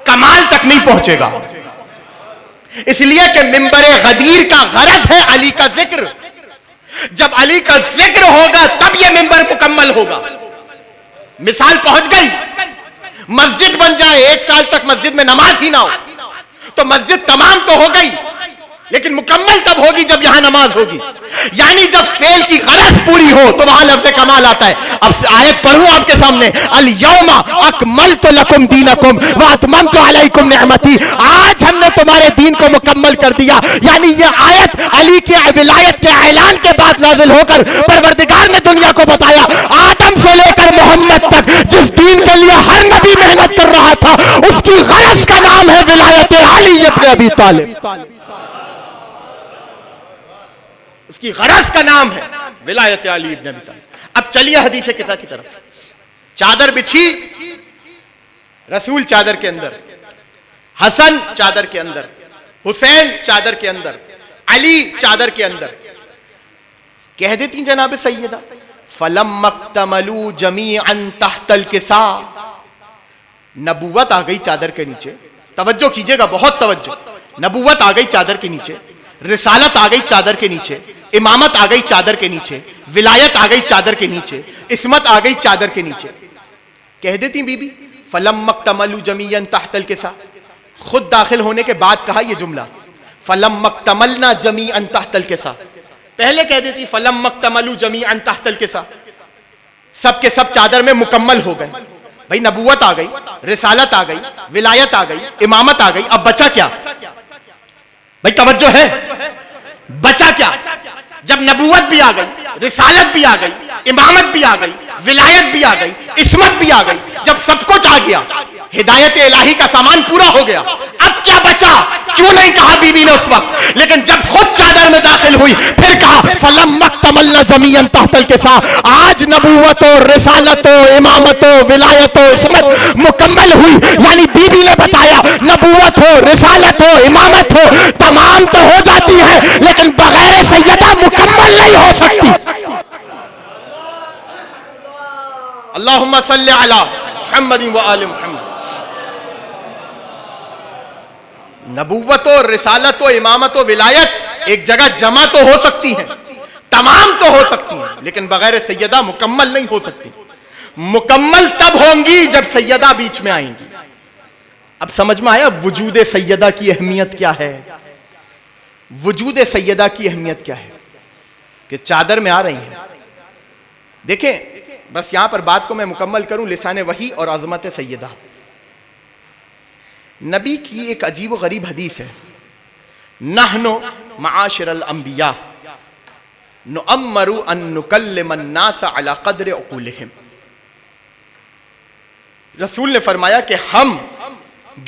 کمال تک نہیں پہنچے گا، اس لیے کہ ممبر غدیر کا غرض ہے علی کا ذکر، جب علی کا ذکر ہوگا تب یہ ممبر مکمل ہوگا۔ مثال پہنچ گئی، مسجد بن جائے، ایک سال تک مسجد میں نماز ہی نہ ہو تو مسجد تمام تو ہو گئی لیکن مکمل تب ہوگی جب یہاں نماز ہوگی، یعنی جب فعل کی غرض پوری ہو تو وہاں لفظ کمال آتا ہے۔ اب آیت پڑھوں آپ کے سامنے، الیوم اکملت لکم دینکم واتممت علیکم نعمتی، آج ہم نے تمہارے دین کو مکمل کر دیا، یعنی یہ آیت علی کی ولایت کے اعلان کے بعد نازل ہو کر پروردگار نے دنیا کو بتایا، آدم سے لے کر محمد تک جس دین کے لیے ہر نبی محنت کر رہا تھا اس کی غرض کا نام ہے ولایت علی ابن ابی طالب، اس کی غرض کا نام ہے ولایت علی ابن ابی طالب۔ اب چلیے حدیث قصہ کی طرف۔ چادر بچھی، رسول چادر کے اندر، حسن چادر کے اندر، حسین چادر کے اندر، علی چادر کے اندر، کہہ دیتی جناب سیدہ فَلَمَّا اكْتَمَلُوا جَمِيعًا تَحْتَ الْكِسَاءِ، نبوت آ گئی چادر کے نیچے، توجہ کیجئے گا، بہت توجہ، نبوت آ گئی چادر کے نیچے، رسالت آ گئی چادر کے نیچے، امامت آ گئی چادر کے نیچے، ولایت آ گئی چادر کے نیچے، عصمت آ گئی چادر کے نیچے۔ کہہ دیتی بی بی فَلَمَّا اكْتَمَلُوا جَمِيعًا تَحْتَ الْكِسَاءِ، خود داخل ہونے کے بعد کہا یہ جملہ فَلَمَّا اكْتَمَلْنَا جَمِيعًا تَحْتَ الْكِسَاءِ، پہلے کہہ دیتی فَلَمَّا اكْتَمَلُوا جَمِيعًا تَحْتَ الْكِسَاءِ، سب کے سب چادر میں مکمل ہو گئے، بھائی نبوت آ گئی، رسالت آ گئی، ولایت آ گئی، امامت آ گئی، اب بچا کیا؟ بھائی توجہ ہے، بچا کیا؟ جب نبوت بھی آ گئی، رسالت بھی آ گئی، امامت بھی آ گئی، ولایت بھی آ گئی، عصمت بھی آ گئی، جب سب کچھ آ گیا، ہدایت الہی کا سامان پورا ہو گیا، اب کیا بچا؟ کیوں نہیں کہا بیوی نے اس وقت؟ لیکن جب خود چادر میں داخل ہوئی پھر کہا فَلَمَّا اكْتَمَلْنَا جَمِيعًا تَحْتَ الْكِسَاءِ. آج نبوت و رسالت و امامت و ولایت و عصمت مکمل ہوئی. یعنی بیوی نے بتایا نبوت ہو، رسالت ہو، امامت ہو، تمام تو ہو جاتی ہے لیکن بغیر سیدہ مکمل نہیں ہو سکتی. اللہم صلی علی محمد و آل محمد. نبوت و رسالت و امامت و ولایت ایک جگہ جمع تو ہو سکتی ہیں، تمام تو ہو سکتی ہیں، لیکن بغیر سیدہ مکمل نہیں ہو سکتی. مکمل تب ہوں گی جب سیدہ بیچ میں آئیں گی. اب سمجھ میں آیا وجود سیدہ کی اہمیت کیا ہے؟ وجود سیدہ کی اہمیت کیا ہے کہ چادر میں آ رہی ہیں. دیکھیں بس یہاں پر بات کو میں مکمل کروں، لسان وحی اور عظمت سیدہ. نبی کی ایک عجیب و غریب حدیث ہے، نحن معاشر الانبیاء نؤمر ان نکلم الناس علی قدر عقولہم. رسول نے فرمایا کہ ہم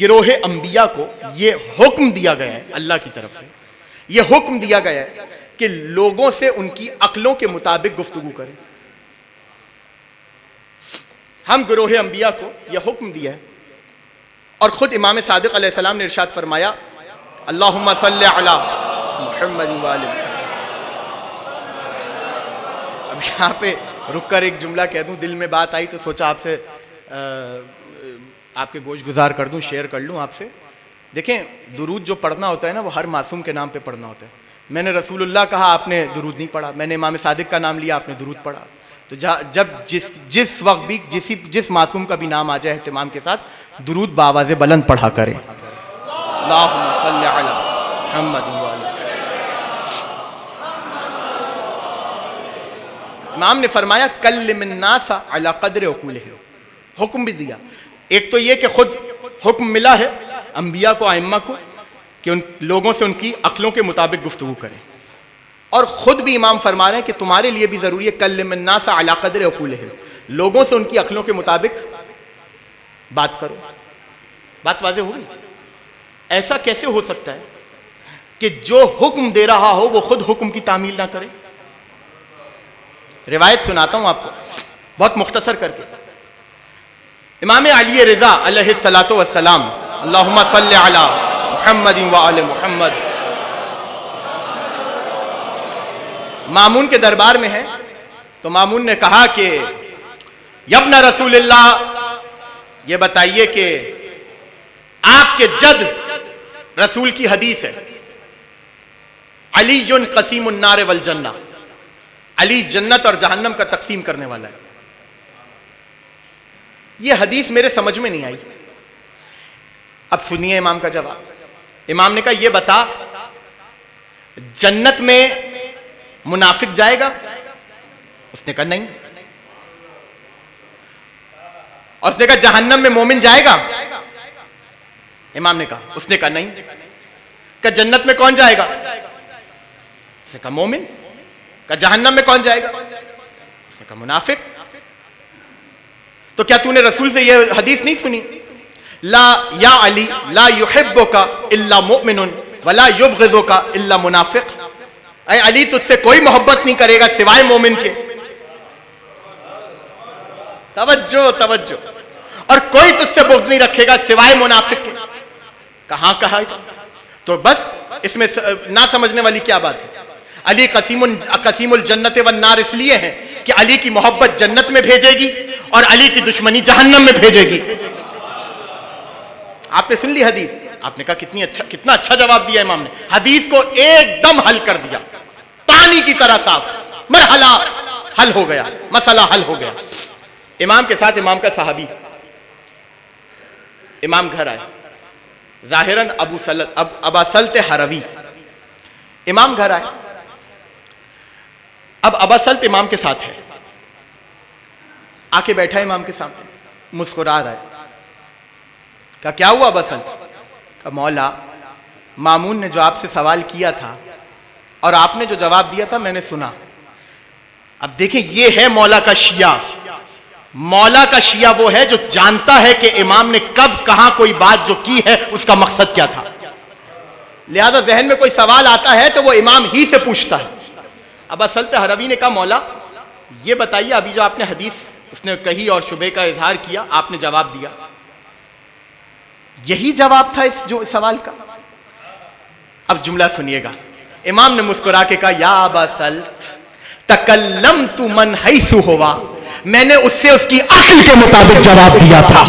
گروہ انبیاء کو یہ حکم دیا گیا ہے، اللہ کی طرف سے یہ حکم دیا گیا ہے کہ لوگوں سے ان کی عقلوں کے مطابق گفتگو کریں. ہم گروہ انبیاء کو یہ حکم دیا ہے. اور خود امام صادق علیہ السلام نے ارشاد فرمایا اللہم صلی علی محمد و آل محمد. اب یہاں پہ رک کر ایک جملہ کہہ دوں، دل میں بات آئی تو سوچا آپ سے آپ کے گوش گزار کر دوں، شیئر کر لوں آپ سے. دیکھیں درود جو پڑھنا ہوتا ہے نا وہ ہر معصوم کے نام پہ پڑھنا ہوتا ہے. میں نے رسول اللہ کہا، آپ نے درود نہیں پڑھا. میں نے امام صادق کا نام لیا، آپ نے درود پڑھا. تو جب جس وقت بھی جس معصوم کا بھی نام آ جائے اہتمام کے ساتھ درود بآواز بلند پڑھا کریں. اللہم صلی علی محمد و آل. امام نے فرمایا کلم الناس علی قدر عقولہم. حکم بھی دیا. ایک تو یہ کہ خود حکم ملا ہے انبیاء کو، ائمہ کو، کہ ان لوگوں سے ان کی عقلوں کے مطابق گفتگو کریں. اور خود بھی امام فرما رہے ہیں کہ تمہارے لیے بھی ضروری ہے کلم الناس علی قدر عقولہم، لوگوں سے ان کی عقلوں کے مطابق بات کرو. بات واضح ہوگی؟ ایسا کیسے ہو سکتا ہے کہ جو حکم دے رہا ہو وہ خود حکم کی تعمیل نہ کرے؟ روایت سناتا ہوں آپ کو بہت مختصر کر کے. امام علی رضا علیہ الصلوۃ والسلام اللہم صلی علی محمد و آل محمد مامون کے دربار میں ہے. تو مامون نے کہا کہ یبن رسول اللہ، یہ بتائیے کہ آپ کے جد رسول کی حدیث ہے علی قسیم النار والجنہ، علی جنت اور جہنم کا تقسیم کرنے والا ہے. یہ حدیث میرے سمجھ میں نہیں آئی. اب سنیے امام کا جواب. امام نے کہا یہ بتا جنت میں منافق جائے گا؟ اس نے کہا نہیں. اور اس نے کہا جہنم میں مومن جائے گا؟ امام نے کہا. اس نے کہا نہیں. کہ جنت میں کون جائے گا؟ اس نے کہا مومن. کہ جہنم میں کون جائے گا؟ اس نے کہا منافق. تو کیا تو نے رسول سے یہ حدیث نہیں سنی؟ لا یا علی لا یحبک الا مؤمن ولا یبغضک الا منافق. اے علی تجھ سے کوئی محبت نہیں کرے گا سوائے مومن کے. توجہ توجہ. اور کوئی تجھ سے بغض نہیں رکھے گا سوائے منافق کے. کہاں کہا؟ تو بس اس میں نہ سمجھنے والی کیا بات ہے؟ علی قسیم الجنت والنار اس لیے ہے کہ علی کی محبت جنت میں بھیجے گی اور علی کی دشمنی جہنم میں بھیجے گی. آپ نے سن لی حدیث؟ آپ نے کہا کتنا اچھا جواب دیا امام نے. حدیث کو ایک دم حل کر دیا، پانی کی طرح صاف. مرحلہ حل ہو گیا، مسئلہ حل ہو گیا. امام کے ساتھ امام کا صحابی. امام گھر آئے، ظاہراً ابا سلط حروی. امام گھر آئے. اب ابا سلط امام کے ساتھ ہے. آ کے بیٹھا امام کے سامنے، مسکرا رہا ہے. کہا کیا ہوا ابا سلط؟ کہا مولا مامون نے جو آپ سے سوال کیا تھا اور آپ نے جو جواب دیا تھا میں نے سنا. اب دیکھیں یہ ہے مولا کا شیعہ. مولا کا شیعہ وہ ہے جو جانتا ہے کہ امام نے کب کہاں کوئی بات جو کی ہے اس کا مقصد کیا تھا. لہذا ذہن میں کوئی سوال آتا ہے تو وہ امام ہی سے پوچھتا ہے. اب اصلت حروی نے کہا مولا یہ بتائیے ابھی جو آپ نے حدیث اس نے کہی اور شبہ کا اظہار کیا آپ نے جواب دیا, یہی جواب تھا اس جو سوال کا. اب جملہ سنیے گا. امام نے مسکرا کے کہا یا ابا سلت تکلمت من حیث ہوا, میں نے اس سے اس کی عقل کے مطابق جواب دیا تھا.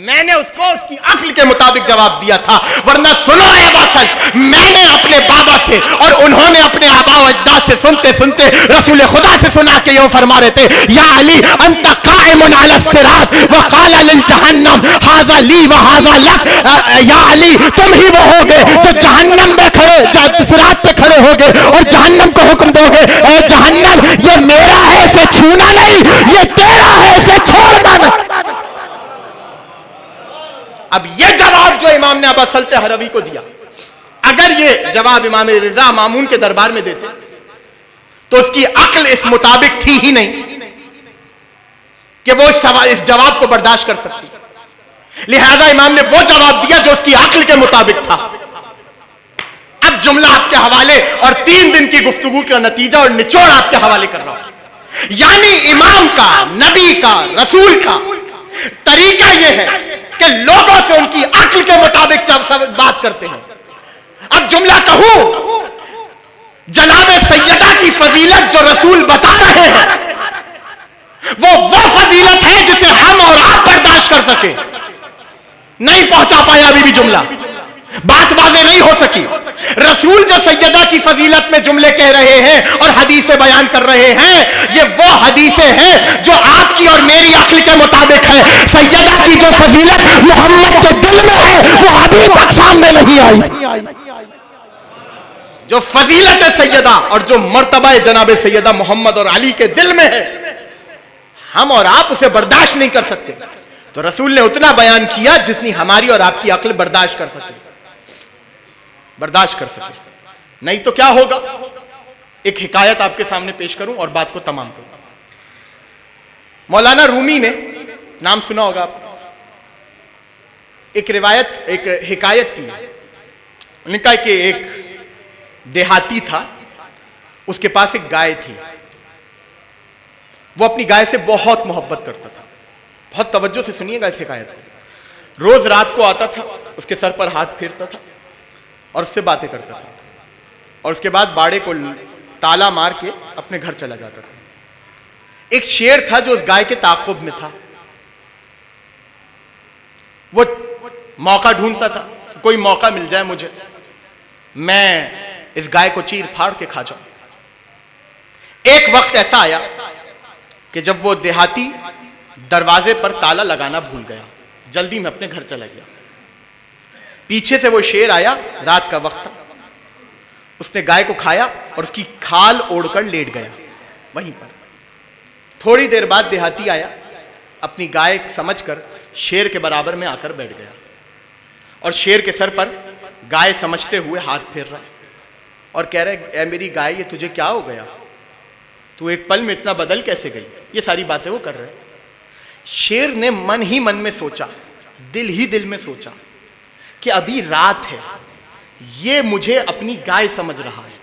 میں نے اس کو اس کی عقل کے مطابق جواب دیا تھا. ورنہ سنو اے ابا سلت, میں نے اپنے بابا سے اور انہوں نے اپنے آبا و اجداد سے سنتے سنتے رسول خدا سے سنا کہ یہ فرما رہے تھے یا علی انت قائم علی الصراط وقال للجہنم ھذا لی وھذا لک. یا علی تم ہی وہ ہوگے جو جہنم میں کھڑے صراط پہ کھڑے ہوگے اور جہنم کو حکم دو گے اے جہنم یہ میرا ہے اسے چھونا نہیں, یہ تیرا ہے اسے چھوڑنا نہیں. اب یہ جواب جو امام نے ابا سلط حروی کو دیا, اگر یہ جواب امام رضا مامون کے دربار میں دیتے تو اس کی عقل اس مطابق تھی ہی نہیں کہ وہ اس جواب کو برداشت کر سکتی. لہذا امام نے وہ جواب دیا جو اس کی عقل کے مطابق تھا. اب جملہ آپ کے حوالے اور 3 دن کی گفتگو کا نتیجہ اور نچوڑ آپ کے حوالے کر رہا ہوں. یعنی امام کا, نبی کا, رسول کا طریقہ یہ ہے کہ لوگوں سے ان کی عقل کے مطابق بات کرتے ہیں. اب جملہ کہوں, جناب سیدہ کی فضیلت جو رسول بتا رہے ہیں وہ فضیلت ہے جسے ہم اور آپ برداشت کر سکیں. نہیں پہنچا پایا ابھی بھی جملہ, بات واضح نہیں ہو سکی. رسول جو سیدہ کی فضیلت میں جملے کہہ رہے ہیں اور حدیثیں بیان کر رہے ہیں, یہ وہ حدیثیں ہیں جو آپ کی اور میری عقل کے مطابق ہے. سیدہ کی جو فضیلت محمد کے دل میں ہے وہ ابھی تک سامنے نہیں آئی. جو فضیلت سیدہ اور جو مرتبہ جناب سیدہ محمد اور علی کے دل میں ہے, ہم اور آپ اسے برداشت نہیں کر سکتے. تو رسول نے اتنا بیان کیا جتنی ہماری اور آپ کی عقل برداشت کر سکے. نہیں تو کیا ہوگا. ایک حکایت آپ کے سامنے پیش کروں اور بات کو تمام کروں. مولانا رومی نے, نام سنا ہوگا آپ, ایک حکایت کی. انہوں نے کہا کہ ایک دیہاتی تھا, اس کے پاس ایک گائے تھی. وہ اپنی گائے سے بہت محبت کرتا تھا. بہت توجہ سے سنیے گا اس حکایت کو. روز رات کو آتا تھا, اس کے سر پر ہاتھ پھیرتا تھا اور اس سے باتیں کرتا تھا, اور اس کے بعد باڑے کو تالا مار کے اپنے گھر چلا جاتا تھا. ایک شیر تھا جو اس گائے کے تعاقب میں تھا. وہ موقع ڈھونڈتا تھا, کوئی موقع مل جائے مجھے, میں اس گائے کو چیر پھاڑ کے کھا جاؤں. ایک وقت ایسا آیا کہ جب وہ دیہاتی دروازے پر تالا لگانا بھول گیا, جلدی میں اپنے گھر چلا گیا. پیچھے سے وہ شیر آیا, رات کا وقت تھا, اس نے گائے کو کھایا اور اس کی کھال اوڑھ کر لیٹ گیا وہیں پر. تھوڑی دیر بعد دیہاتی آیا, اپنی گائے سمجھ کر شیر کے برابر میں آ کر بیٹھ گیا اور شیر کے سر پر گائے سمجھتے ہوئے ہاتھ پھیر رہا اور کہہ رہا ہے اے میری گائے یہ تجھے کیا ہو گیا, تو ایک پل میں اتنا بدل کیسے گئی. یہ ساری باتیں وہ کر رہے. شیر نے من ہی من میں سوچا, دل ہی دل میں سوچا کہ ابھی رات ہے, یہ مجھے اپنی گائے سمجھ رہا ہے.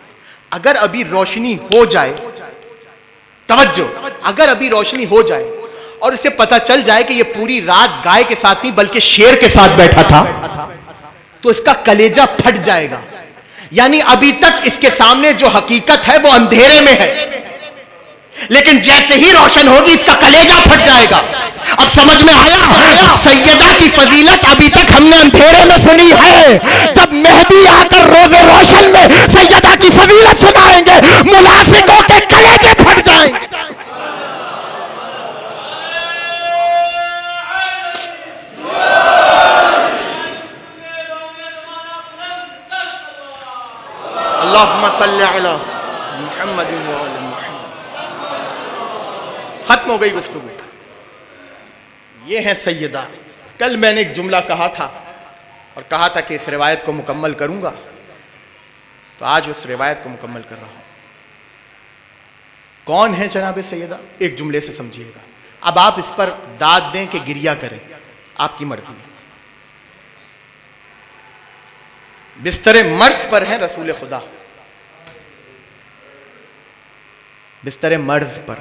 اگر ابھی روشنی ہو جائے, توجہ, اگر ابھی روشنی ہو جائے اور اسے پتہ چل جائے کہ یہ پوری رات گائے کے ساتھ نہیں بلکہ شیر کے ساتھ بیٹھا تھا, تو اس کا کلیجہ پھٹ جائے گا. یعنی ابھی تک اس کے سامنے جو حقیقت ہے وہ اندھیرے میں ہے, لیکن جیسے ہی روشن ہوگی اس کا کلیجہ پھٹ جائے گا. اب سمجھ میں آیا, سیدہ کی فضیلت ابھی تک ہم نے اندھیرے میں سنی ہے, جب مہدی آ کر روز روشن میں سیدہ کی فضیلت سنائیں گے منافقوں کے کلیجے پھٹ جائیں گے. اللہم صلی علی محمد وعلی محمد. ختم ہو گئی گفتگو. یہ ہے سیدہ. کل میں نے ایک جملہ کہا تھا اور کہا تھا کہ اس روایت کو مکمل کروں گا. تو آج اس روایت کو مکمل کر رہا ہوں. کون ہے جناب سیدہ؟ ایک جملے سے سمجھیے گا. اب آپ اس پر داد دیں کہ گریہ کریں، آپ کی مرضی ہے. بستر مرض پر ہیں رسول خدا، بستر مرض پر،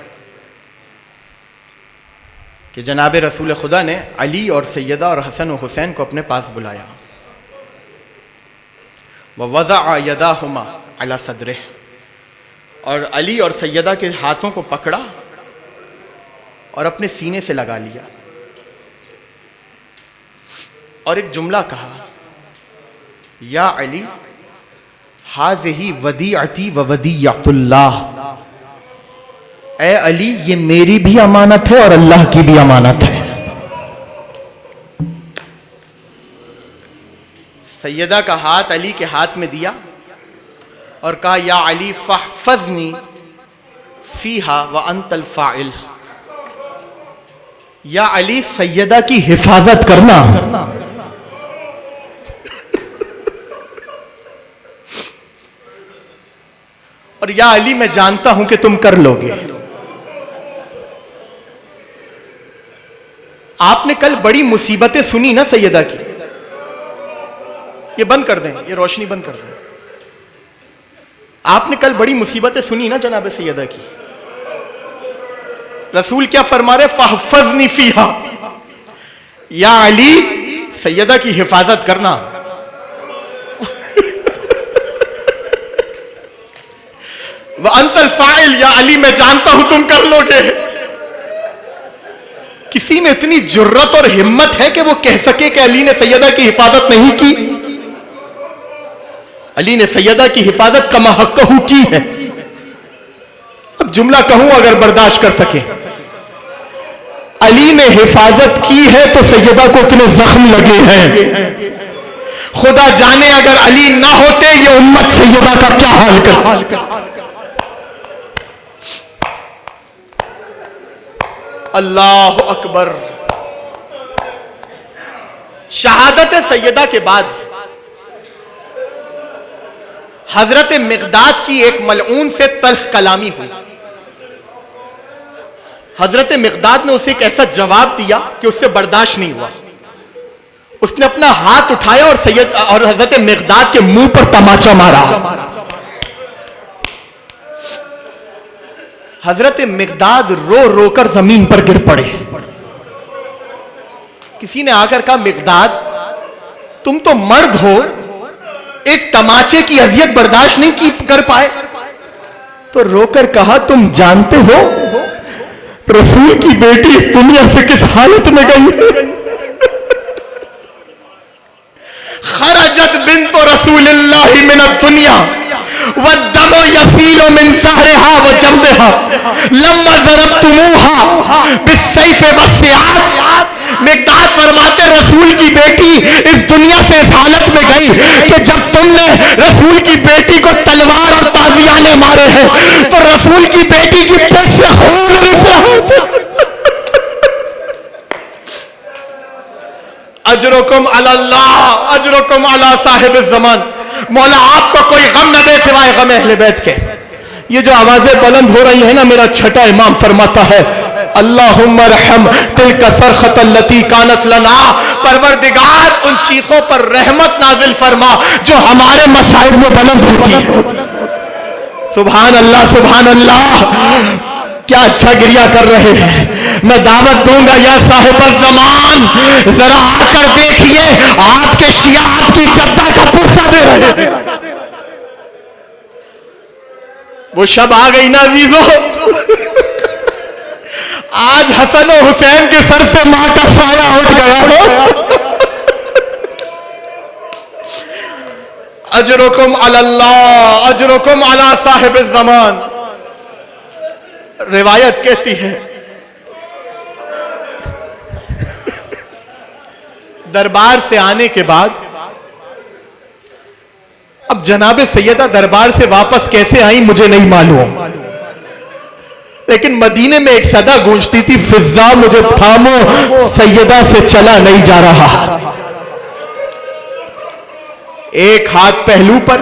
کہ جناب رسول خدا نے علی اور سیدہ اور حسن و حسین کو اپنے پاس بلایا. وَوَضَعَ يَدَاهُمَا عَلَى صَدْرِهِ، اور علی اور سیدہ کے ہاتھوں کو پکڑا اور اپنے سینے سے لگا لیا، اور ایک جملہ کہا، یا علی ہذہ ودیعتی وودیعۃ اللہ، اے علی یہ میری بھی امانت ہے اور اللہ کی بھی امانت ہے. سیدہ کا ہاتھ علی کے ہاتھ میں دیا اور کہا، یا علی فاحفظنی فیہا وانت الفاعل، یا علی سیدہ کی حفاظت کرنا. اور یا علی میں جانتا ہوں کہ تم کر لو گے. آپ نے کل بڑی مصیبتیں سنی نا سیدہ کی. یہ بند کر دیں، یہ روشنی بند کر دیں. آپ نے کل بڑی مصیبتیں سنی نا جناب سیدہ کی. رسول کیا فرما رہے؟ فاحفظنی فیہا، یا علی سیدہ کی حفاظت کرنا. وانت الفاعل، یا علی میں جانتا ہوں تم کر لو گے. کسی میں اتنی جرت اور ہمت ہے کہ وہ کہہ سکے کہ علی نے سیدہ کی حفاظت نہیں کی؟ علی نے سیدہ کی حفاظت کما حق کی ہے. اب جملہ کہوں اگر برداشت کر سکے، علی نے حفاظت کی ہے تو سیدہ کو اتنے زخم لگے ہیں، خدا جانے اگر علی نہ ہوتے یہ امت سیدہ کا کیا حال کرتی. اللہ اکبر. شہادت سیدہ کے بعد حضرت مقداد کی ایک ملعون سے تلخ کلامی ہوئی. حضرت مقداد نے اسے ایک ایسا جواب دیا کہ اس سے برداشت نہیں ہوا. اس نے اپنا ہاتھ اٹھایا اور حضرت مقداد کے منہ پر تماچا مارا. حضرت مقداد رو رو کر زمین پر گر پڑے. کسی نے آ کر کہا، مقداد تم تو مرد ہو، ایک تماچے کی اذیت برداشت نہیں کر پائے؟ تو رو کر کہا، تم جانتے ہو رسول کی بیٹی اس دنیا سے کس حالت میں گئی ہے؟ خرجت بنت رسول اللہ من الدنیا والدم يسيل من ظهرها وجنبها لما ضربتموها بالسيف والسياط. مقداد فرماتے رسول کی بیٹی اس دنیا سے اس حالت میں گئی کہ جب تم نے رسول کی بیٹی کو تلوار اور تازیانے مارے ہیں تو رسول کی بیٹی کی پیٹ سے خون رس رہا تھا. اجرکم علی اللہ، اجرکم علی صاحب الزمان. مولا آپ کو کوئی غم نہ دے سوائے غم اہل بیت کے. یہ جو آوازیں بلند ہو رہی ہیں نا، میرا چھٹا امام فرماتا ہے، اللہم ارحم تلک صرخۃ التی کانت لنا، پروردگار ان چیخوں پر رحمت نازل فرما جو ہمارے مصائب میں بلند ہوتی ہے. سبحان اللہ سبحان اللہ. کیا اچھا گریہ کر رہے ہیں. میں دعوت دوں گا یا صاحب الزمان ذرا آ کر دیکھیے آپ کے شیعہ آپ کی چدر کا پرسہ دے رہے ہیں. وہ شب آ گئی نا عزیزو، آج حسن و حسین کے سر سے ماں کا سایہ اٹھ گیا ہو. اجرکم علی اللہ، اجرکم علی صاحب الزمان. روایت کہتی ہے دربار سے آنے کے بعد، اب جناب سیدہ دربار سے واپس کیسے آئیں مجھے نہیں معلوم، لیکن مدینے میں ایک صدا گونجتی تھی، فضا مجھے تھامو سیدہ سے چلا نہیں جا رہا. ایک ہاتھ پہلو پر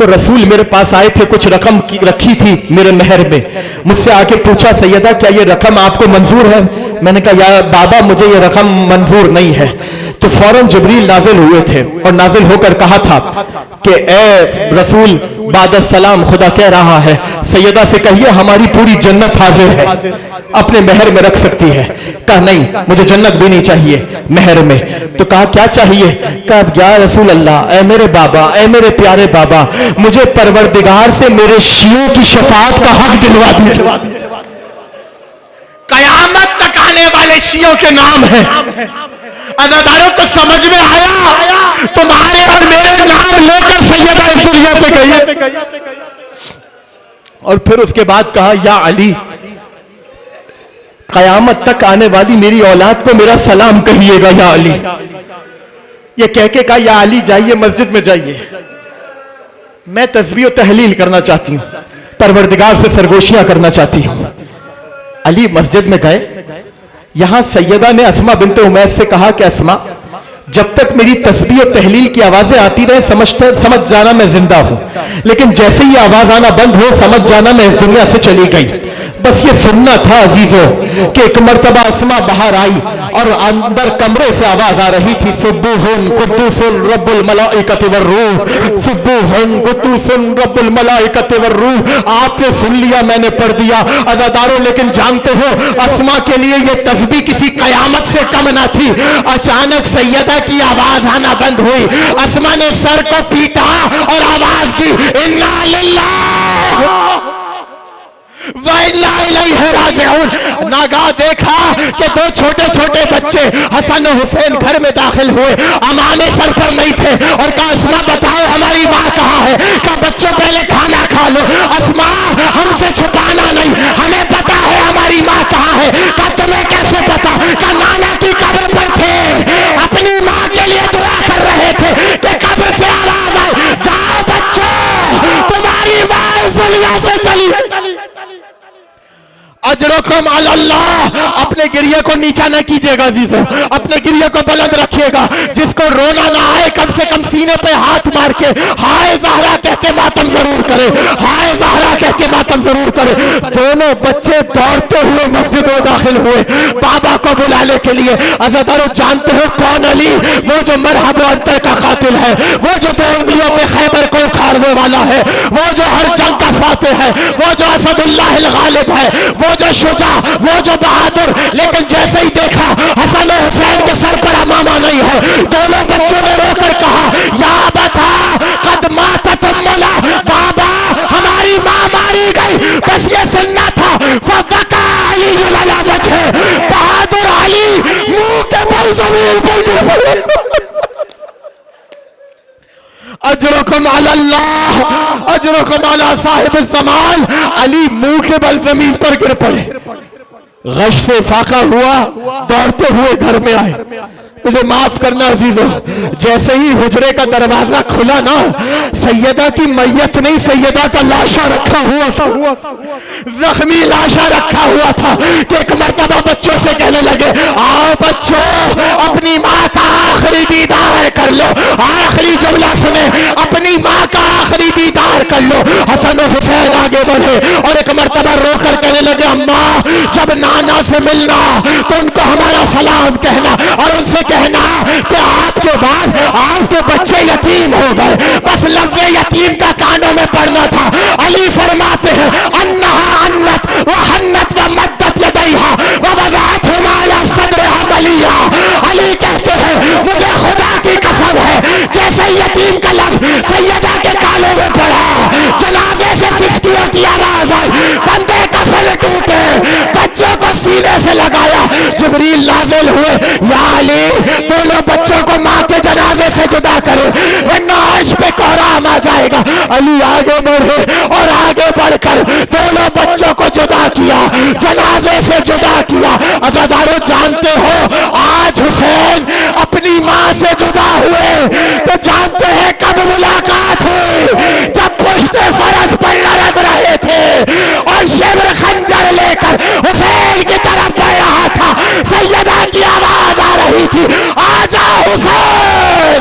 تو رسول میرے پاس آئے تھے, کچھ رقم رکھی تھی میرے مہر میں. مجھ سے آ کے پوچھا سیدہ کیا یہ رقم آپ کو منظور ہے؟ میں نے کہا یا بابا مجھے یہ رقم منظور نہیں ہے. تو فوراً جبریل نازل ہوئے تھے اور نازل ہو کر کہا تھا کہ اے رسول بعد السلام خدا کہہ رہا ہے سیدہ سے کہیے ہماری پوری جنت حاضر ہے, اپنے مہر میں رکھ سکتی ہے. کہا نہیں مجھے جنت بھی نہیں چاہیے مہر میں. تو کہا کیا چاہیے؟ کہا یا رسول اللہ اے میرے بابا, اے میرے پیارے بابا, مجھے پروردگار سے میرے شیعوں کی شفاعت کا حق دلوا دیجیے. قیامت تک آنے والے شیعوں کے نام ہیں. عزاداروں کو سمجھ میں آیا؟ تمہارے اور میرے نام لے کر سیدہ اس دنیا سے گئی. اور پھر اس کے بعد کہا یا علی قیامت تک آنے والی میری اولاد کو میرا سلام کہیے گا یا علی. یہ کہہ کے کہا یا علی جائیے مسجد میں جائیے, میں تسبیح و تحلیل کرنا چاہتی ہوں, پروردگار سے سرگوشیاں کرنا چاہتی ہوں. علی مسجد میں گئے. یہاں سیدہ نے اسما بنت امیس سے کہا کہ اسما جب تک میری تسبیح و تحلیل کی آوازیں آتی رہے سمجھ جانا میں زندہ ہوں, لیکن جیسے ہی آواز آنا بند ہو سمجھ جانا میں اس دنیا سے چلی گئی. بس یہ سننا تھا عزیزو کہ ایک مرتبہ اسما باہر آئی اور اندر کمرے سے آواز آ رہی تھی سبوحن قدوس رب الملائکۃ والروح, سبوحن قدوس رب الملائکۃ والروح. آپ نے سن لیا, میں نے پڑھ دیا. عزاداروں لیکن جانتے ہو اسما کے لیے یہ تسبیح کسی قیامت سے کم نہ تھی. اچانک سیدہ کی آواز آنا بند ہوئی. اسما نے سر کو پیٹا اور آواز کی انا للہ وَإِنَّا إِلَيْهِ رَاجِعُونَ. ناگاہ دیکھا کہ دو چھوٹے چھوٹے بچے حسن و حسین گھر میں داخل ہوئے, امانے سر پر نہیں تھے, اور کہا اسما بتاؤ ہماری ماں کہاں ہے؟ کہا بچوں پہلے کھانا کھا لو. اسما ہم سے چھپانا نہیں, ہمیں پتا ہے ہماری ماں کہاں ہے. کہا تمہیں کیسے پتا؟ کہا نانا کی قبر پر تھے, اپنی ماں کے لیے دعا کر رہے تھے کہ قبر سے آواز آئے جاؤ بچوں تمہاری ماں اس دنیا سے چلی. اجرکم علی اللہ. اپنے گریہ کو نیچا نہ کیجیے گا عزیزو, اپنے گریہ کو بلند رکھیے گا. جس کو رونا نہ آئے کم سے کم سینے پہ ہاتھ مار کے ہائے زہرا کہہ کے ماتم ضرور کرے, ہائے زہرا کہہ کے ماتم ضرور کرے. دونوں بچے دوڑتے ہوئے مسجد میں داخل ہوئے بابا کو بلانے کے لیے. عزادارو جانتے ہو کون علی؟ وہ جو مرحب و انتر کا قاتل ہے, وہ جو دو انگلیوں پہ خیبر کو اکھاڑنے والا ہے, وہ جو ہر جنگ کا فاتح ہے, وہ جو اسد اللہ الغالب ہے, وہ جو شجاع, وہ جو بہادر. لیکن جیسے ہی دیکھا حسن و حسین کے سر پر امامہ نہیں ہے, دونوں بچوں نے رو کر کہا یا بتا قد ماتت امنا, بابا ہماری ماں ماری گئی. بس یہ سننا تھا. فبکا علی علی وجہ, بہادر علی منہ کے بل زمین پر گر پڑے. اجرکم علی اللہ, اجرکم علی صاحب الزمان. علی منہ کے بل زمین پر گر پڑے. غش سے فاقہ ہوا, دوڑتے ہوئے گھر میں آئے. مجھے معاف کرنا عزیزو, جیسے ہی حجرے کا دروازہ کھلا نا, سیدہ کی میت نہیں سیدہ کا لاشا رکھا ہوا تھا, زخمی لاشا رکھا ہوا تھا. کہ ایک مرتبہ بچوں سے کہنے لگے آؤ بچوں اپنی ماں کا آخری دیدار کر لو. آخری جملہ سنے, اپنی ماں کا آخری دیدار کر لو. حسن و حسین آگے بڑھے اور ایک مرتبہ رو کر کہنے لگے اماں جب نانا سے ملنا تو ان کو ہمارا سلام کہنا, اور ان سے کہنا کہ آپ کے بعد آپ کے بچے یتیم ہو گئے. بس لفظ یتیم کا کانوں میں پڑنا تھا. علی فرماتے ہیں انہا انت وحنت ومدت یدیہا ووضعتہما علی صدرہا ملیہ. علی کہتے ہیں مجھے خدا کی قسم ہے جیسے یتیم کا لفظ سیدہ کے کانوں میں پڑا, جنازے سے سفتیوں کی آواز آئی, بندے کا سر ٹوٹے, بچوں کو سینے سے لگایا. جبریل نازل ہوئے یا علی دونوں بچوں کو ماں کے جنازے سے جدا کرو ورنہ عرش پہ کوہرام آ جائے گا. علی آگے بڑھے اور آگے بڑھ کر دونوں بچوں کو جدا کیا, جنازے سے جدا کیا. عزادارو جانتے ہو آج حسین اپنی ماں سے جدا ہوئے تو جانتے ہیں کب ملاقات ہوئی؟ جب پشت فرس پر لڑز رہے تھے اور شبر خنجر لے کر حسین کی طرف بڑھ رہا تھا. سیدہ کی آواز آ رہی تھی آجا حسین,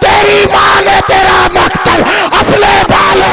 تیری ماں نے تیرا مقتل اپنے بالوں